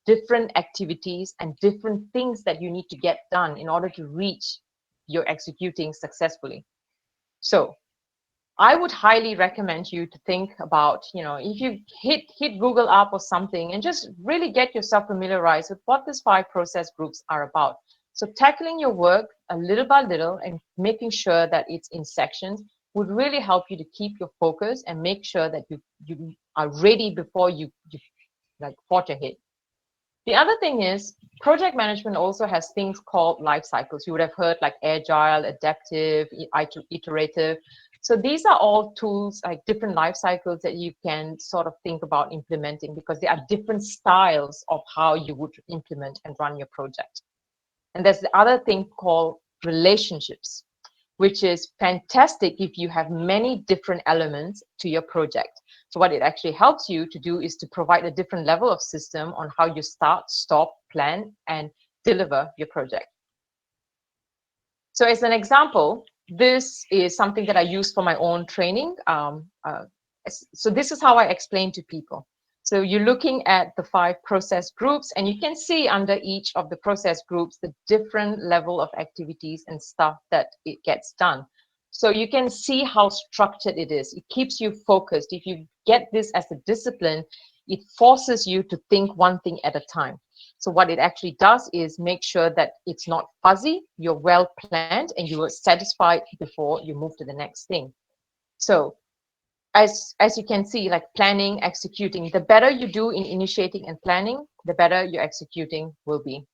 different activities, and different things that you need to get done in order to reach your executing successfully. So I would highly recommend you to think about, if you hit Google up or something and just really get yourself familiarized with what these 5 process groups are about. So tackling your work a little by little and making sure that it's in sections would really help you to keep your focus and make sure that you are ready before you like forge ahead. The other thing is project management also has things called life cycles. You would have heard like agile, adaptive, iterative. So these are all tools, like different life cycles that you can sort of think about implementing, because there are different styles of how you would implement and run your project. And there's the other thing called relationships, which is fantastic if you have many different elements to your project. So what it actually helps you to do is to provide a different level of system on how you start, stop, plan, and deliver your project. So as an example, this is something that I use for my own training. So this is how I explain to people. So you're looking at the 5 process groups, and you can see under each of the process groups the different level of activities and stuff that it gets done. So you can see how structured it is. It keeps you focused. If you get this as a discipline, it forces you to think one thing at a time. So what it actually does is make sure that it's not fuzzy, you're well planned, and you are satisfied before you move to the next thing. So as you can see, like planning, executing, the better you do in initiating and planning, the better your executing will be.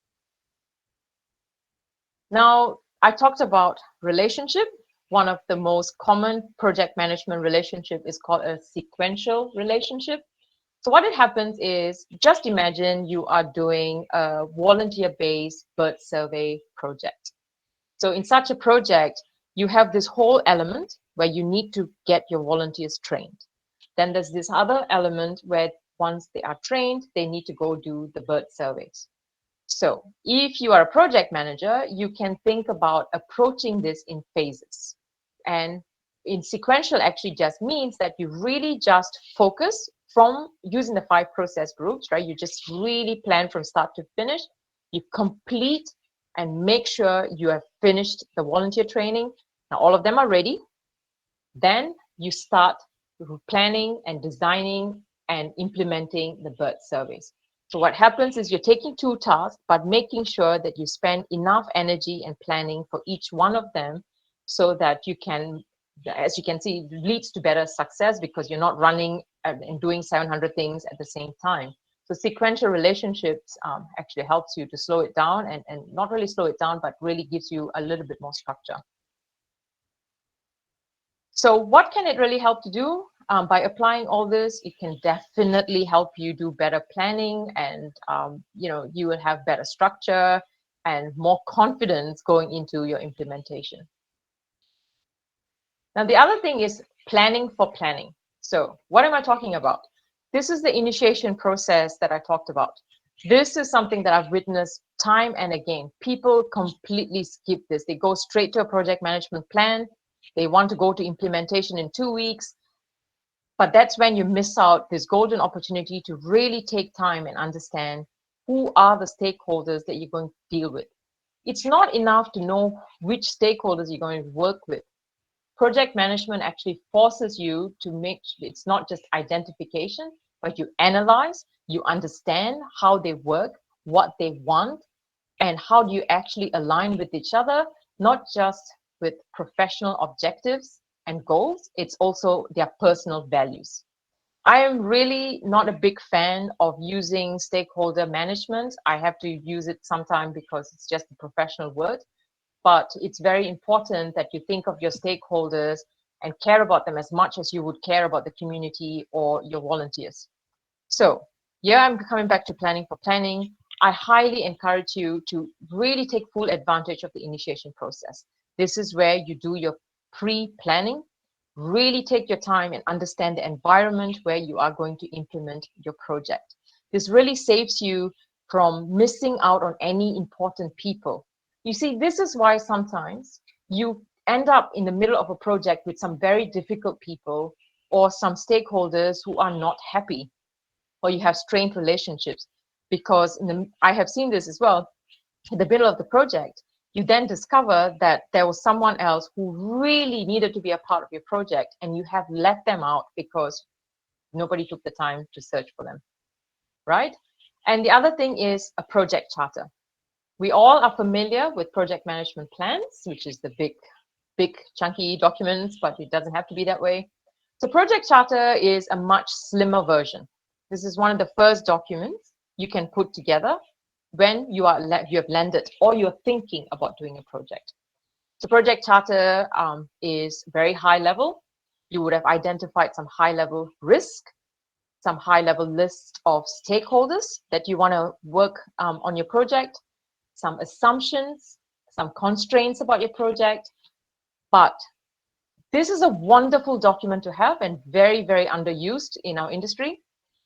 Now, I talked about relationship. One of the most common project management relationship is called a sequential relationship. So what it happens is, just imagine you are doing a volunteer-based bird survey project. So in such a project, you have this whole element where you need to get your volunteers trained. Then there's this other element where once they are trained, they need to go do the bird surveys. So if you are a project manager, you can think about approaching this in phases. And in sequential actually just means that you really just focus from using the 5 process groups, right? You just really plan from start to finish. You complete and make sure you have finished the volunteer training. Now all of them are ready. Then you start planning and designing and implementing the bird surveys. So what happens is you're taking 2 tasks, but making sure that you spend enough energy and planning for each one of them, so that you can, as you can see, it leads to better success, because you're not running and doing 700 things at the same time. So sequential relationships actually helps you to slow it down, and not really slow it down, but really gives you a little bit more structure. So what can it really help to do? By applying all this, it can definitely help you do better planning, and you will have better structure and more confidence going into your implementation. Now, the other thing is planning for planning. So what am I talking about? This is the initiation process that I talked about. This is something that I've witnessed time and again. People completely skip this. They go straight to a project management plan. They want to go to implementation in 2 weeks. But that's when you miss out this golden opportunity to really take time and understand who are the stakeholders that you're going to deal with. It's not enough to know which stakeholders you're going to work with. Project management actually forces you to make, it's not just identification, but you analyze, you understand how they work, what they want, and how do you actually align with each other, not just with professional objectives and goals, it's also their personal values. I am really not a big fan of using stakeholder management. I have to use it sometimes because it's just a professional word, but it's very important that you think of your stakeholders and care about them as much as you would care about the community or your volunteers. So here I'm coming back to planning for planning. I highly encourage you to really take full advantage of the initiation process. This is where you do your pre-planning. Really take your time and understand the environment where you are going to implement your project. This really saves you from missing out on any important people. You see, this is why sometimes you end up in the middle of a project with some very difficult people or some stakeholders who are not happy, or you have strained relationships, because I have seen this as well. In the middle of the project, you then discover that there was someone else who really needed to be a part of your project, and you have let them out because nobody took the time to search for them, right? And the other thing is a project charter. We all are familiar with project management plans, which is the big chunky documents, but it doesn't have to be that way. So project charter is a much slimmer version. This is one of the first documents you can put together when you have landed or you're thinking about doing a project. So project charter is very high level. You would have identified some high level risk, some high level list of stakeholders that you want to work on your project, some assumptions, some constraints about your project. But this is a wonderful document to have and very, very underused in our industry,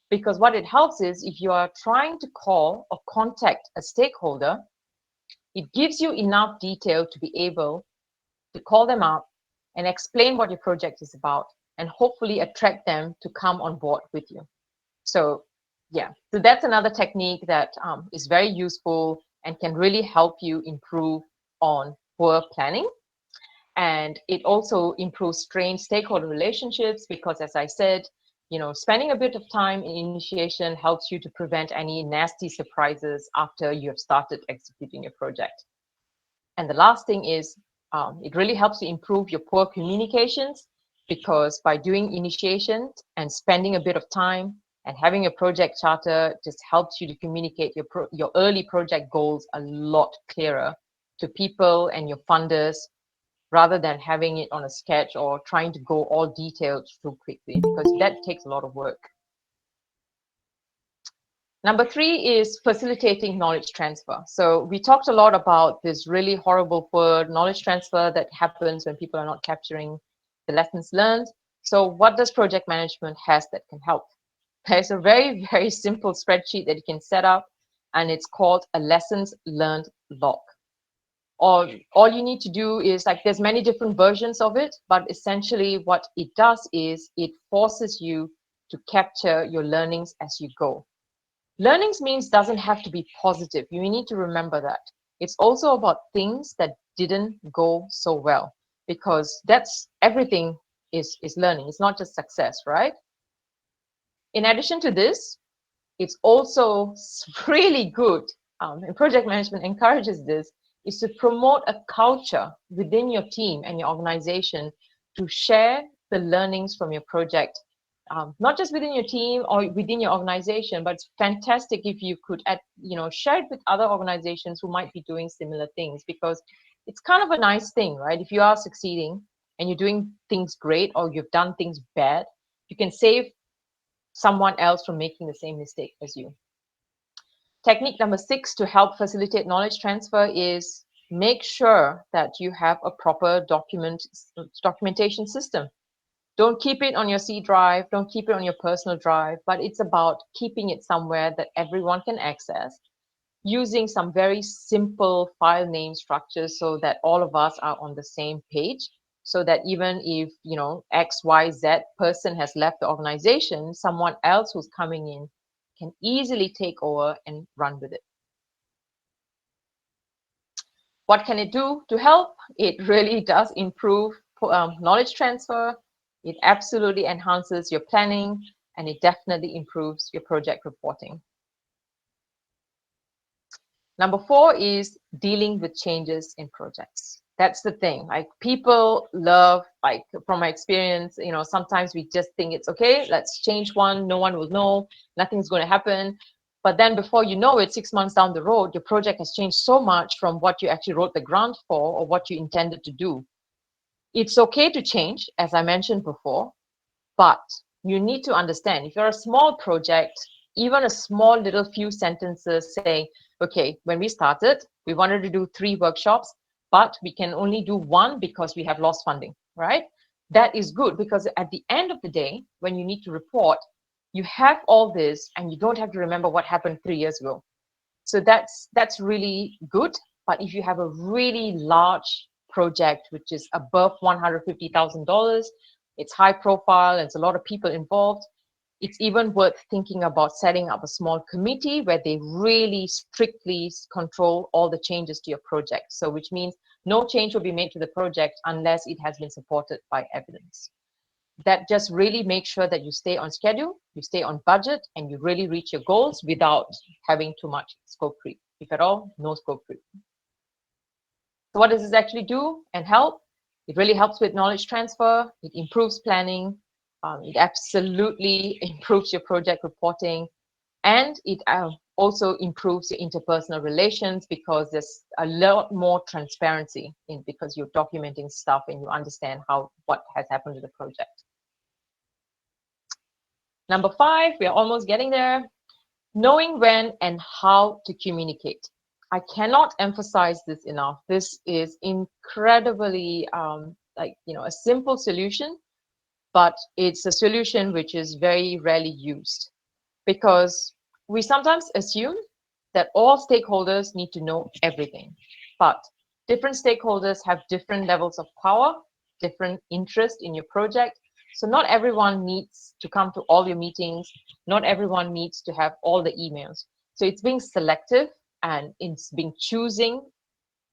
because what it helps is if you are trying to call or contact a stakeholder, it gives you enough detail to be able to call them up and explain what your project is about and hopefully attract them to come on board with you. So yeah, so that's another technique that is very useful and can really help you improve on poor planning. And it also improves strained stakeholder relationships because, as I said, spending a bit of time in initiation helps you to prevent any nasty surprises after you have started executing your project. And the last thing is, it really helps you improve your poor communications, because by doing initiation and spending a bit of time and having a project charter just helps you to communicate your early project goals a lot clearer to people and your funders, rather than having it on a sketch or trying to go all detailed too quickly, because that takes a lot of work. Number 3 is facilitating knowledge transfer. So we talked a lot about this really horrible word, knowledge transfer, that happens when people are not capturing the lessons learned. So what does project management has that can help? There's a very, very simple spreadsheet that you can set up, and it's called a lessons learned log. All you need to do is, there's many different versions of it, but essentially what it does is it forces you to capture your learnings as you go. Learnings means doesn't have to be positive. You need to remember that. It's also about things that didn't go so well, because that's everything is learning. It's not just success, right? In addition to this, it's also really good, and project management encourages this, is to promote a culture within your team and your organization to share the learnings from your project, not just within your team or within your organization, but it's fantastic if you could share it with other organizations who might be doing similar things, because it's kind of a nice thing, right? If you are succeeding and you're doing things great, or you've done things bad, you can save someone else from making the same mistake as you. Technique number 6 to help facilitate knowledge transfer is make sure that you have a proper documentation system. Don't keep it on your C drive, don't keep it on your personal drive, but it's about keeping it somewhere that everyone can access, using some very simple file name structures so that all of us are on the same page, so that even if XYZ person has left the organization, someone else who's coming in can easily take over and run with it. What can it do to help? It really does improve knowledge transfer. It absolutely enhances your planning, and it definitely improves your project reporting. Number 4 is dealing with changes in projects. That's the thing. People love, from my experience, sometimes we just think it's okay, let's change one, no one will know, nothing's going to happen. But then before you know it, 6 months down the road, your project has changed so much from what you actually wrote the grant for or what you intended to do. It's okay to change, as I mentioned before, but you need to understand if you're a small project, even a small little few sentences saying, okay, when we started, we wanted to do 3 workshops, but we can only do 1 because we have lost funding, right? That is good because at the end of the day, when you need to report, you have all this and you don't have to remember what happened 3 years ago. So that's really good. But if you have a really large project which is above $150,000, it's high profile, and it's a lot of people involved, it's even worth thinking about setting up a small committee where they really strictly control all the changes to your project. So which means no change will be made to the project unless it has been supported by evidence. That just really makes sure that you stay on schedule, you stay on budget, and you really reach your goals without having too much scope creep. If at all, no scope creep. So what does this actually do and help? It really helps with knowledge transfer. It improves planning. It absolutely improves your project reporting. And it also improves your interpersonal relations because there's a lot more transparency because you're documenting stuff and you understand what has happened to the project. Number 5, we are almost getting there. Knowing when and how to communicate. I cannot emphasize this enough. This is incredibly a simple solution, but it's a solution which is very rarely used because we sometimes assume that all stakeholders need to know everything, but different stakeholders have different levels of power, different interest in your project. So not everyone needs to come to all your meetings. Not everyone needs to have all the emails. So it's being selective and it's being choosing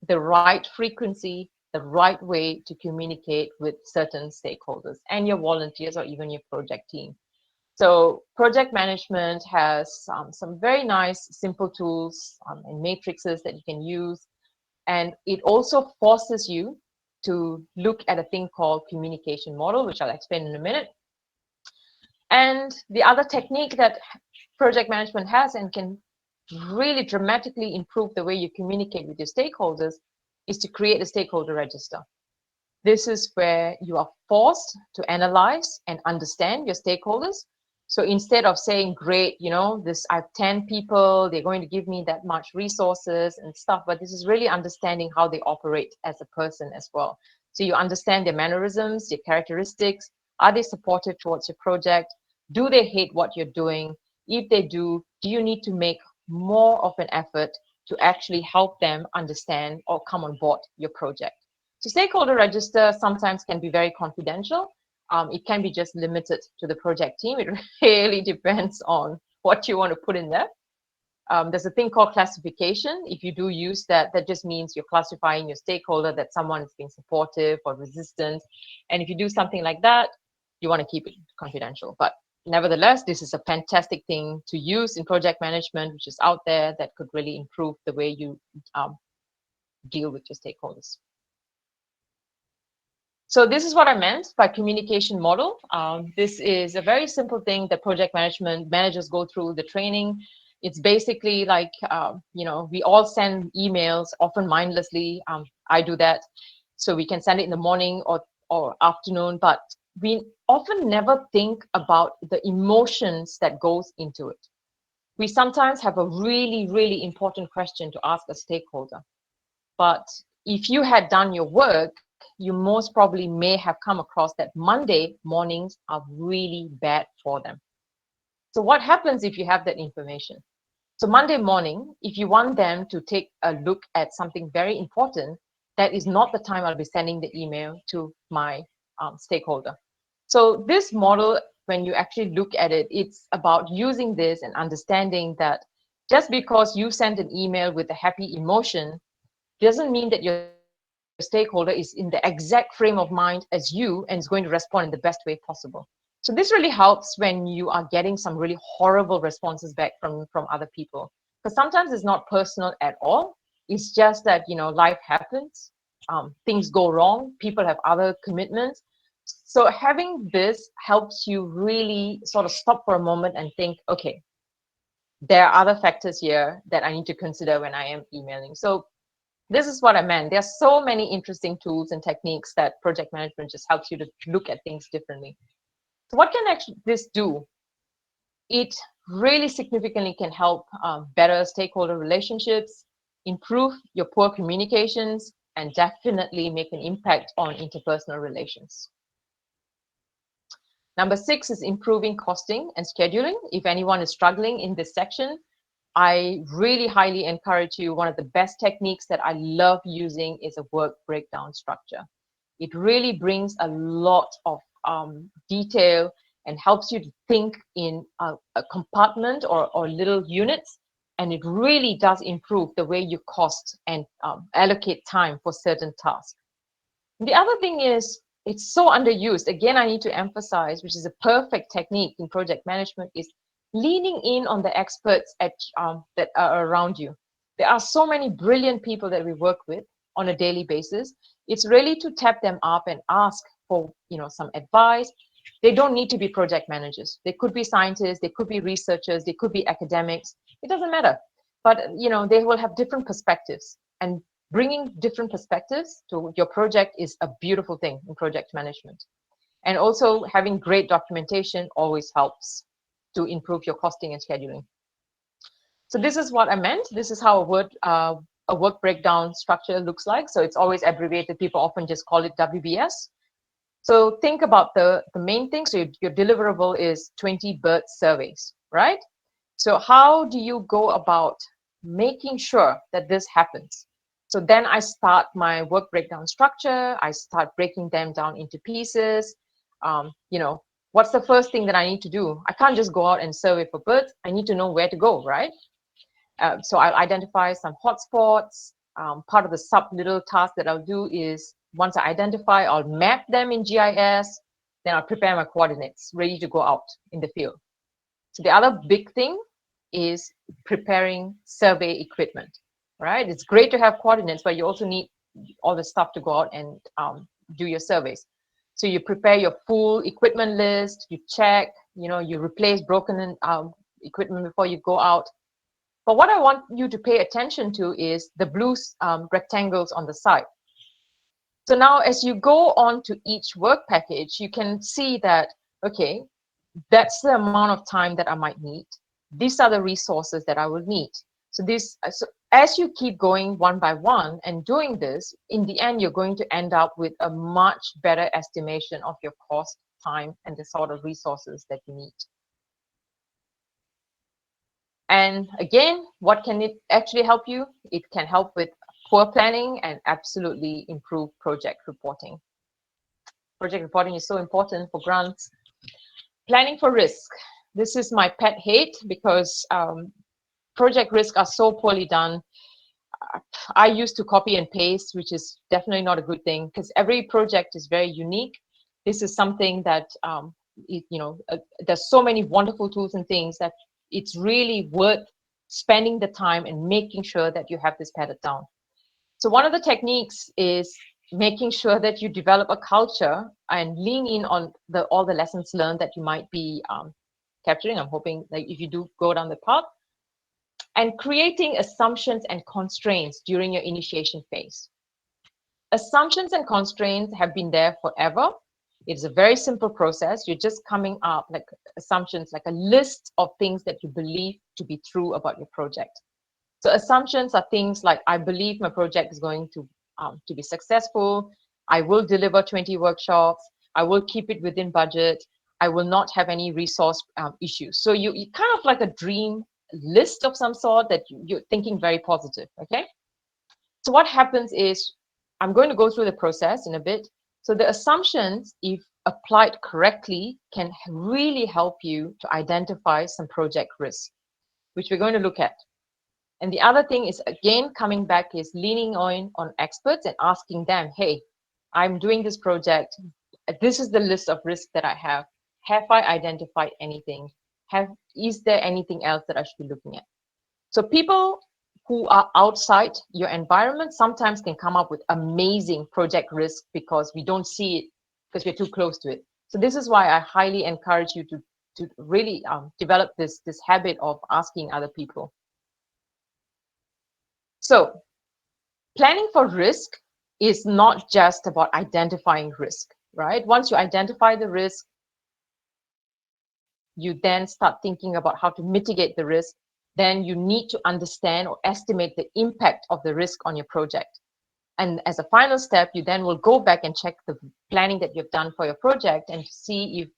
the right frequency, the right way to communicate with certain stakeholders and your volunteers or even your project team. So project management has some very nice simple tools and matrices that you can use. And it also forces you to look at a thing called communication model, which I'll explain in a minute. And the other technique that project management has and can really dramatically improve the way you communicate with your stakeholders is to create a stakeholder register. This is where you are forced to analyze and understand your stakeholders. So instead of saying, great, I have 10 people, they're going to give me that much resources and stuff, but this is really understanding how they operate as a person as well. So you understand their mannerisms, their characteristics. Are they supportive towards your project? Do they hate what you're doing? If they do you need to make more of an effort to actually help them understand or come on board your project? So stakeholder register sometimes can be very confidential. It can be just limited to the project team. It really depends on what you want to put in there. There's a thing called classification. If you do use that, that just means you're classifying your stakeholder that someone is being supportive or resistant. And if you do something like that, you want to keep it confidential. But nevertheless, this is a fantastic thing to use in project management, which is out there that could really improve the way you deal with your stakeholders. So this is what I meant by communication model. This is a very simple thing that project management managers go through the training. It's basically like, we all send emails, often mindlessly. I do that. So we can send it in the morning or afternoon, but we often never think about the emotions that goes into it. We sometimes have a really, really important question to ask a stakeholder. But if you had done your work, you most probably may have come across that Monday mornings are really bad for them. So what happens if you have that information? So Monday morning, if you want them to take a look at something very important, that is not the time I'll be sending the email to my stakeholder. So this model, when you actually look at it, it's about using this and understanding that just because you send an email with a happy emotion doesn't mean that your stakeholder is in the exact frame of mind as you and is going to respond in the best way possible. So this really helps when you are getting some really horrible responses back from other people. Because sometimes it's not personal at all. It's just that, life happens, things go wrong, people have other commitments. So having this helps you really sort of stop for a moment and think, okay, there are other factors here that I need to consider when I am emailing. So This is what I meant. There are so many interesting tools and techniques that project management just helps you to look at things differently. So what can actually this do? It really significantly can help better stakeholder relationships, improve your poor communications, and definitely make an impact on interpersonal relations. Number 6 is improving costing and scheduling. If anyone is struggling in this section, I really highly encourage you. One of the best techniques that I love using is a work breakdown structure. It really brings a lot of detail and helps you to think in a compartment or little units. And it really does improve the way you cost and allocate time for certain tasks. The other thing is, it's so underused. Again, I need to emphasize, which is a perfect technique in project management, is leaning in on the experts that are around you. There are so many brilliant people that we work with on a daily basis. It's really to tap them up and ask for some advice. They don't need to be project managers. They could be scientists, they could be researchers, they could be academics. It doesn't matter. But they will have different perspectives, and bringing different perspectives to your project is a beautiful thing in project management. And also having great documentation always helps to improve your costing and scheduling. So this is what I meant. This is how a work breakdown structure looks like. So it's always abbreviated. People often just call it WBS. So think about the main thing. So your deliverable is 20 bird surveys, right? So how do you go about making sure that this happens? So then I start my work breakdown structure. I start breaking them down into pieces. What's the first thing that I need to do? I can't just go out and survey for birds. I need to know where to go, right? So I'll identify some hotspots. Part of the little task that I'll do is, once I identify, I'll map them in GIS. Then I'll prepare my coordinates, ready to go out in the field. So the other big thing is preparing survey equipment, right? It's great to have coordinates, but you also need all the stuff to go out and do your surveys. So you prepare your full equipment list, you check, you replace broken equipment before you go out. But what I want you to pay attention to is the blue rectangles on the side. So now as you go on to each work package, you can see that, okay, that's the amount of time that I might need. These are the resources that I will need. So as you keep going one by one and doing this, in the end, you're going to end up with a much better estimation of your cost, time, and the sort of resources that you need. And again, what can it actually help you? It can help with poor planning and absolutely improve project reporting. Project reporting is so important for grants. Planning for risk. This is my pet hate because project risks are so poorly done. I used to copy and paste, which is definitely not a good thing because every project is very unique. This is something that, there's so many wonderful tools and things that it's really worth spending the time and making sure that you have this padded down. So one of the techniques is making sure that you develop a culture and lean in on all the lessons learned that you might be capturing. I'm hoping that if you do go down the path, and creating assumptions and constraints during your initiation phase. Assumptions and constraints have been there forever. It's a very simple process. You're just coming up like assumptions, like a list of things that you believe to be true about your project. So assumptions are things like, I believe my project is going to be successful. I will deliver 20 workshops. I will keep it within budget. I will not have any resource issues. So you kind of like a dream list of some sort that you're thinking very positive, okay? So what happens is, I'm going to go through the process in a bit. So the assumptions, if applied correctly, can really help you to identify some project risks, which we're going to look at. And the other thing is, again, coming back is leaning on experts and asking them, hey, I'm doing this project. This is the list of risks that I have. Have I identified anything? Is there anything else that I should be looking at? So people who are outside your environment sometimes can come up with amazing project risk because we don't see it because we're too close to it. So this is why I highly encourage you to really develop this habit of asking other people. So planning for risk is not just about identifying risk, right? Once you identify the risk, you then start thinking about how to mitigate the risk. Then you need to understand or estimate the impact of the risk on your project. And as a final step, you then will go back and check the planning that you've done for your project and see if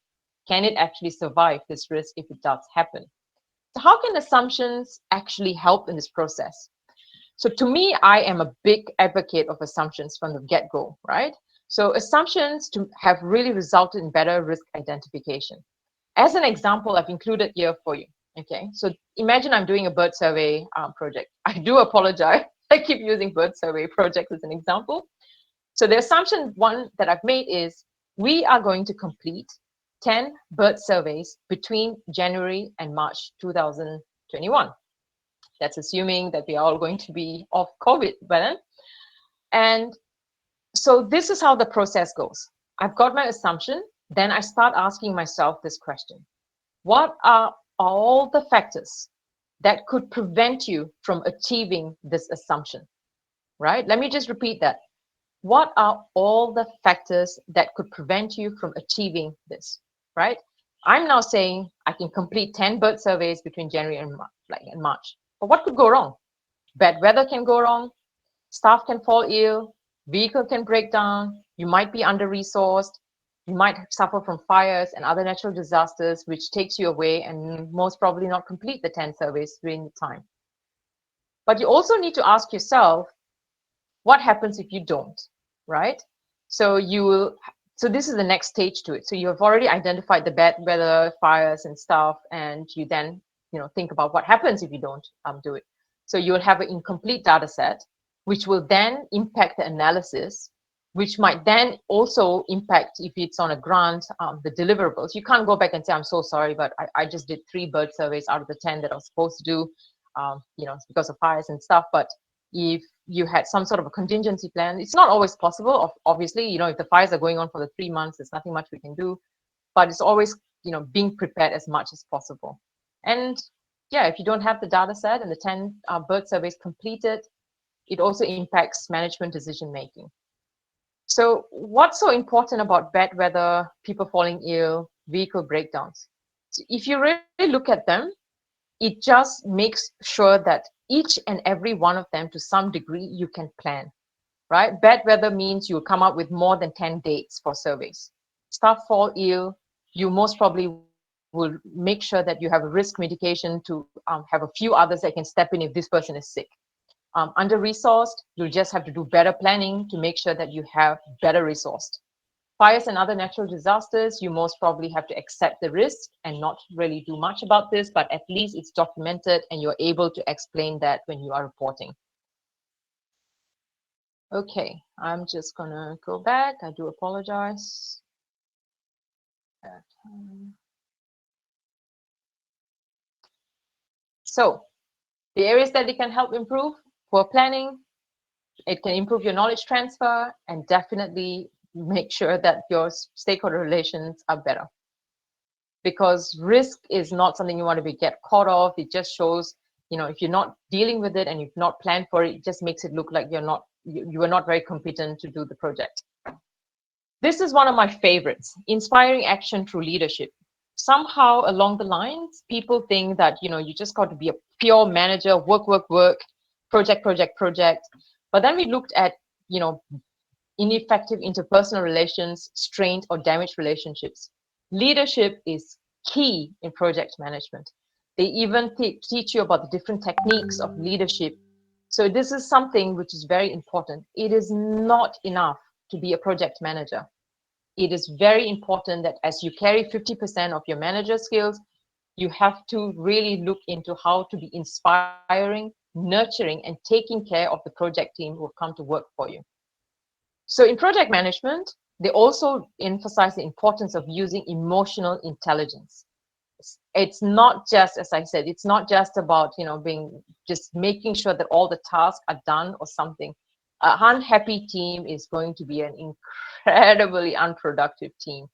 can it actually survive this risk if it does happen. So how can assumptions actually help in this process? So to me, I am a big advocate of assumptions from the get-go, right? So assumptions have really resulted in better risk identification. As an example, I've included here for you. Okay, so imagine I'm doing a bird survey project. I do apologize. I keep using bird survey projects as an example. So the assumption one that I've made is we are going to complete 10 bird surveys between January and March 2021. That's assuming that we are all going to be off COVID by then. And so this is how the process goes. I've got my assumption, then I start asking myself this question. What are all the factors that could prevent you from achieving this assumption, right? Let me just repeat that. What are all the factors that could prevent you from achieving this, right? I'm now saying I can complete 10 bird surveys between January and March. But what could go wrong? Bad weather can go wrong, staff can fall ill, vehicle can break down, you might be under-resourced, you might suffer from fires and other natural disasters, which takes you away and most probably not complete the 10 surveys during the time. But you also need to ask yourself, what happens if you don't, right? So this is the next stage to it. So you have already identified the bad weather, fires and stuff, and you then think about what happens if you don't do it. So you will have an incomplete data set, which will then impact the analysis, which might then also impact, if it's on a grant, the deliverables. You can't go back and say, I'm so sorry, but I just did 3 bird surveys out of the 10 that I was supposed to do, because of fires and stuff. But if you had some sort of a contingency plan, it's not always possible. Obviously, if the fires are going on for the 3 months, there's nothing much we can do. But it's always, being prepared as much as possible. And yeah, if you don't have the data set and the 10 bird surveys completed, it also impacts management decision making. So what's so important about bad weather, people falling ill, vehicle breakdowns? So if you really look at them, it just makes sure that each and every one of them, to some degree, you can plan, right? Bad weather means you come up with more than 10 dates for surveys. Staff fall ill, you most probably will make sure that you have a risk mitigation to have a few others that can step in if this person is sick. Under-resourced, you'll just have to do better planning to make sure that you have better resourced. Fires and other natural disasters, you most probably have to accept the risk and not really do much about this, but at least it's documented and you're able to explain that when you are reporting. Okay, I'm just gonna go back. I do apologize. So the areas that it can help improve: poor planning, it can improve your knowledge transfer, and definitely make sure that your stakeholder relations are better. Because risk is not something you want to get caught off. It just shows, if you're not dealing with it and you've not planned for it, it just makes it look like you are not very competent to do the project. This is one of my favorites: inspiring action through leadership. Somehow along the lines, people think that, you just got to be a pure manager, work, project. But then we looked at, ineffective interpersonal relations, strained or damaged relationships. Leadership is key in project management. They even teach you about the different techniques of leadership. So this is something which is very important. It is not enough to be a project manager. It is very important that as you carry 50% of your manager skills, you have to really look into how to be inspiring, nurturing, and taking care of the project team who have come to work for you. So in project management, they also emphasize the importance of using emotional intelligence. It's not just, as I said, it's not just about, just making sure that all the tasks are done or something. An unhappy team is going to be an incredibly unproductive team.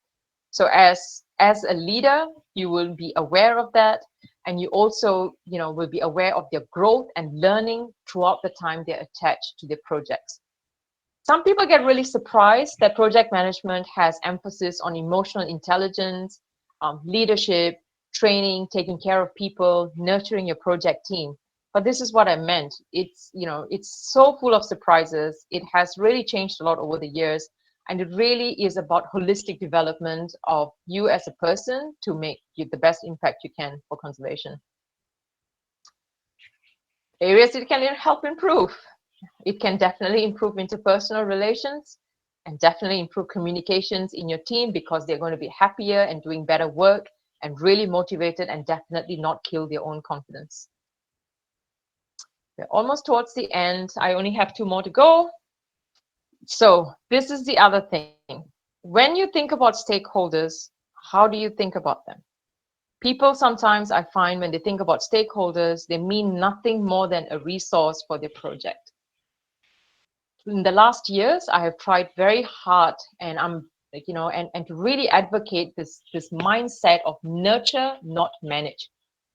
So as a leader, you will be aware of that, And you also, will be aware of their growth and learning throughout the time they're attached to their projects. Some people get really surprised that project management has emphasis on emotional intelligence, leadership, training, taking care of people, nurturing your project team. But this is what I meant. It's so full of surprises. It has really changed a lot over the years. And it really is about holistic development of you as a person to make you the best impact you can for conservation. Areas it can help improve. It can definitely improve interpersonal relations and definitely improve communications in your team, because they're going to be happier and doing better work and really motivated, and definitely not kill their own confidence. We're almost towards the end. I only have 2 more to go. So this is the other thing. When you think about stakeholders, how do you think about them? People sometimes, I find, when they think about stakeholders, they mean nothing more than a resource for their project. In the last years, I have tried very hard, and and to really advocate this mindset of nurture, not manage,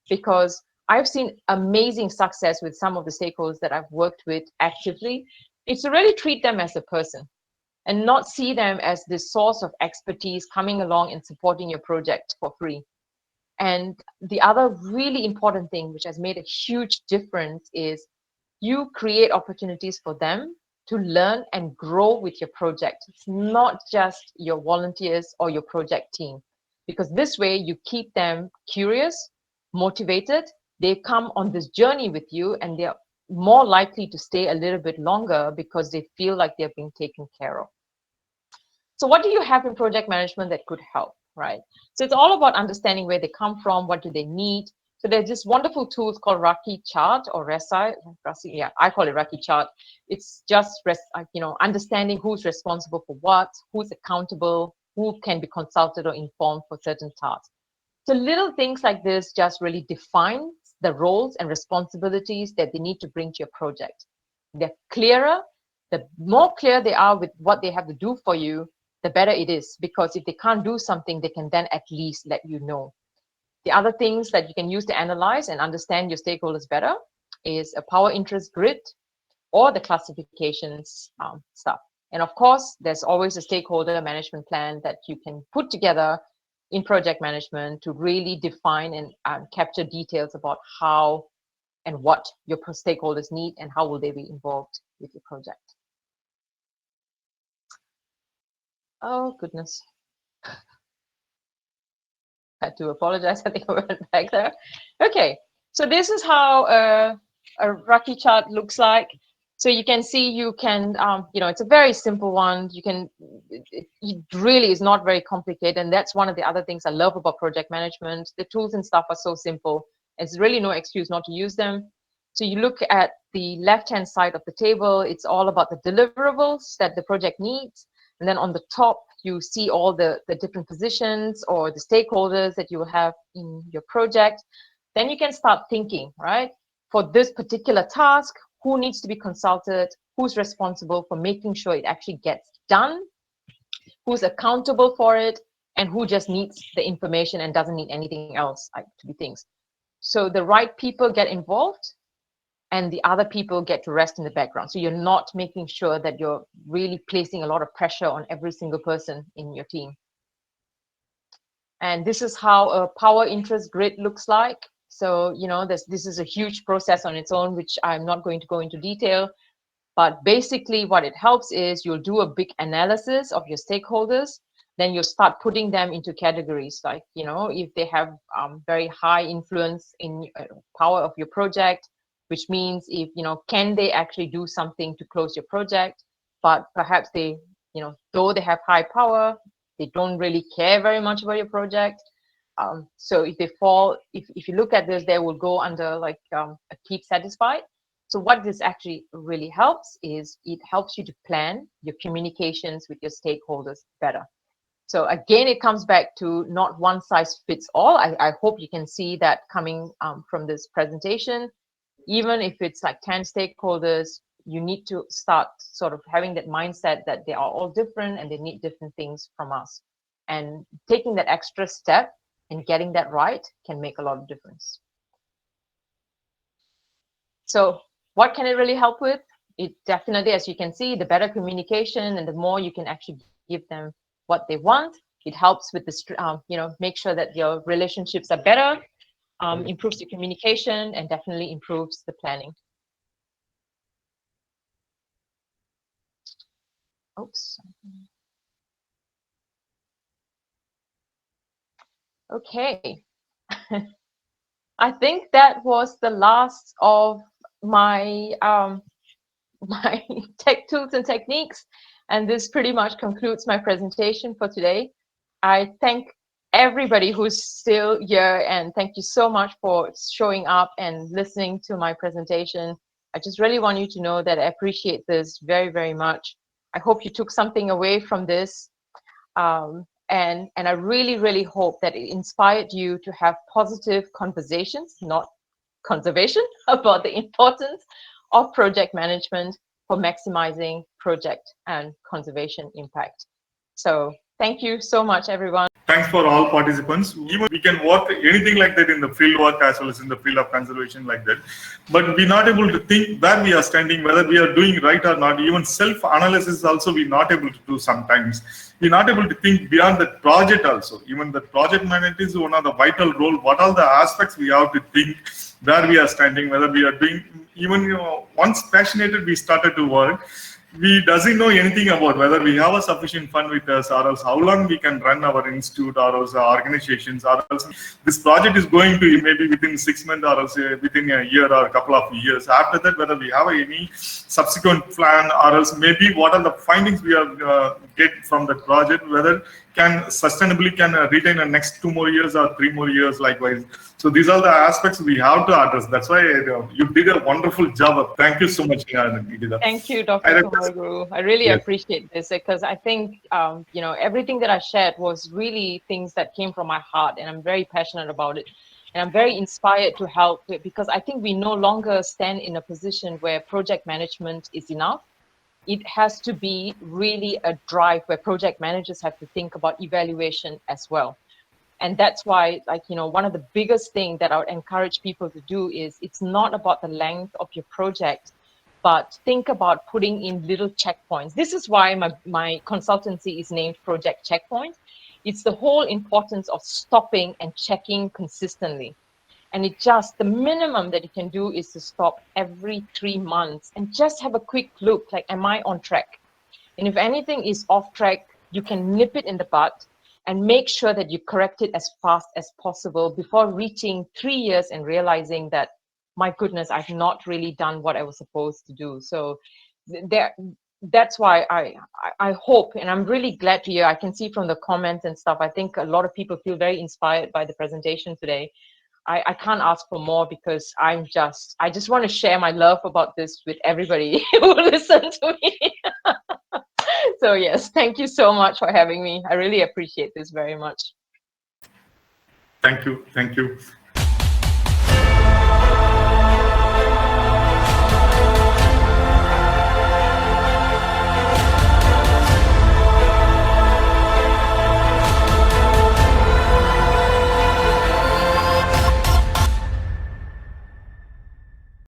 because I've seen amazing success with some of the stakeholders that I've worked with actively. It's to really treat them as a person and not see them as this source of expertise coming along and supporting your project for free. And the other really important thing, which has made a huge difference, is you create opportunities for them to learn and grow with your project. It's not just your volunteers or your project team, because this way you keep them curious, motivated. They come on this journey with you, and they're more likely to stay a little bit longer because they feel like they're being taken care of. So what do you have in project management that could help, right? So it's all about understanding where they come from, what do they need. So there's this wonderful tool called Raki Chart, or Resi. Yeah, I call it Raki Chart. It's just understanding who's responsible for what, who's accountable, who can be consulted or informed for certain tasks. So little things like this just really define the roles and responsibilities that they need to bring to your project. They're clearer. The more clear they are with what they have to do for you, the better it is, because if they can't do something, they can then at least let you know. The other things that you can use to analyze and understand your stakeholders better is a power interest grid or the classifications stuff. And of course, there's always a stakeholder management plan that you can put together in project management to really define and capture details about how and what your stakeholders need and how will they be involved with your project. Oh, goodness. I had to apologize. I think I went back there. Okay, so this is how a Raki chart looks like. So you can see it's a very simple one. It really is not very complicated. And that's one of the other things I love about project management. The tools and stuff are so simple. There's really no excuse not to use them. So you look at the left-hand side of the table, it's all about the deliverables that the project needs. And then on the top, you see all the different positions or the stakeholders that you will have in your project. Then you can start thinking, right? For this particular task, who needs to be consulted? Who's responsible for making sure it actually gets done? Who's accountable for it? And who just needs the information and doesn't need anything else to be things. So the right people get involved, and the other people get to rest in the background. So you're not making sure that you're really placing a lot of pressure on every single person in your team. And this is how a power interest grid looks like. So, this is a huge process on its own, which I'm not going to go into detail. But basically what it helps is you'll do a big analysis of your stakeholders. Then you'll start putting them into categories, like, if they have very high influence in power of your project, which means if, can they actually do something to close your project? But perhaps they, though they have high power, they don't really care very much about your project. So if they fall, if you look at this, they will go under like a keep satisfied. So what this actually really helps is it helps you to plan your communications with your stakeholders better. So again, it comes back to not one size fits all. I hope you can see that coming from this presentation. Even if it's like 10 stakeholders, you need to start sort of having that mindset that they are all different and they need different things from us. And taking that extra step and getting that right can make a lot of difference. So what can it really help with? It definitely, as you can see, the better communication and the more you can actually give them what they want. It helps with the, make sure that your relationships are better, improves the communication, and definitely improves the planning. Oops. Okay. I think that was the last of my my tech tools and techniques, and this pretty much concludes my presentation for today. I thank everybody who's still here, and thank you so much for showing up and listening to my presentation. I just really want you to know that I appreciate this very, very much. I hope you took something away from this. And I really, really hope that it inspired you to have positive conversations, not conservation, about the importance of project management for maximizing project and conservation impact. So thank you so much, everyone. Thanks for all participants. Even we can work anything like that in the field work as well as in the field of conservation like that. But we're not able to think where we are standing, whether we are doing right or not. Even self-analysis also we're not able to do sometimes. We're not able to think beyond the project also. Even the project management is one of the vital role. What are the aspects we have to think where we are standing, whether we are doing, even once passionate we started to work, we doesn't know anything about whether we have a sufficient fund with us or else how long we can run our institute or else our organizations or else this project is going to maybe within 6 months or else within a year or a couple of years. After that, whether we have any subsequent plan or else maybe what are the findings we have get from the project, whether can sustainably retain the next 2 more years or 3 more years likewise. So these are the aspects we have to address. That's why you did a wonderful job. Thank you so much, Geetha. Thank you, Dr. Kumarguru. I really appreciate this because I think, everything that I shared was really things that came from my heart, and I'm very passionate about it. And I'm very inspired to help because I think we no longer stand in a position where project management is enough. It has to be really a drive where project managers have to think about evaluation as well. And that's why, one of the biggest things that I would encourage people to do is it's not about the length of your project, but think about putting in little checkpoints. This is why my consultancy is named Project Checkpoint. It's the whole importance of stopping and checking consistently. And the minimum that you can do is to stop every 3 months and just have a quick look, like, am I on track? And if anything is off track, you can nip it in the bud and make sure that you correct it as fast as possible before reaching 3 years and realizing that, my goodness, I've not really done what I was supposed to do. So that's why I hope, and I'm really glad to hear, I can see from the comments and stuff, I think a lot of people feel very inspired by the presentation today. I can't ask for more because I just want to share my love about this with everybody who listen to me. So yes, thank you so much for having me. I really appreciate this very much. Thank you.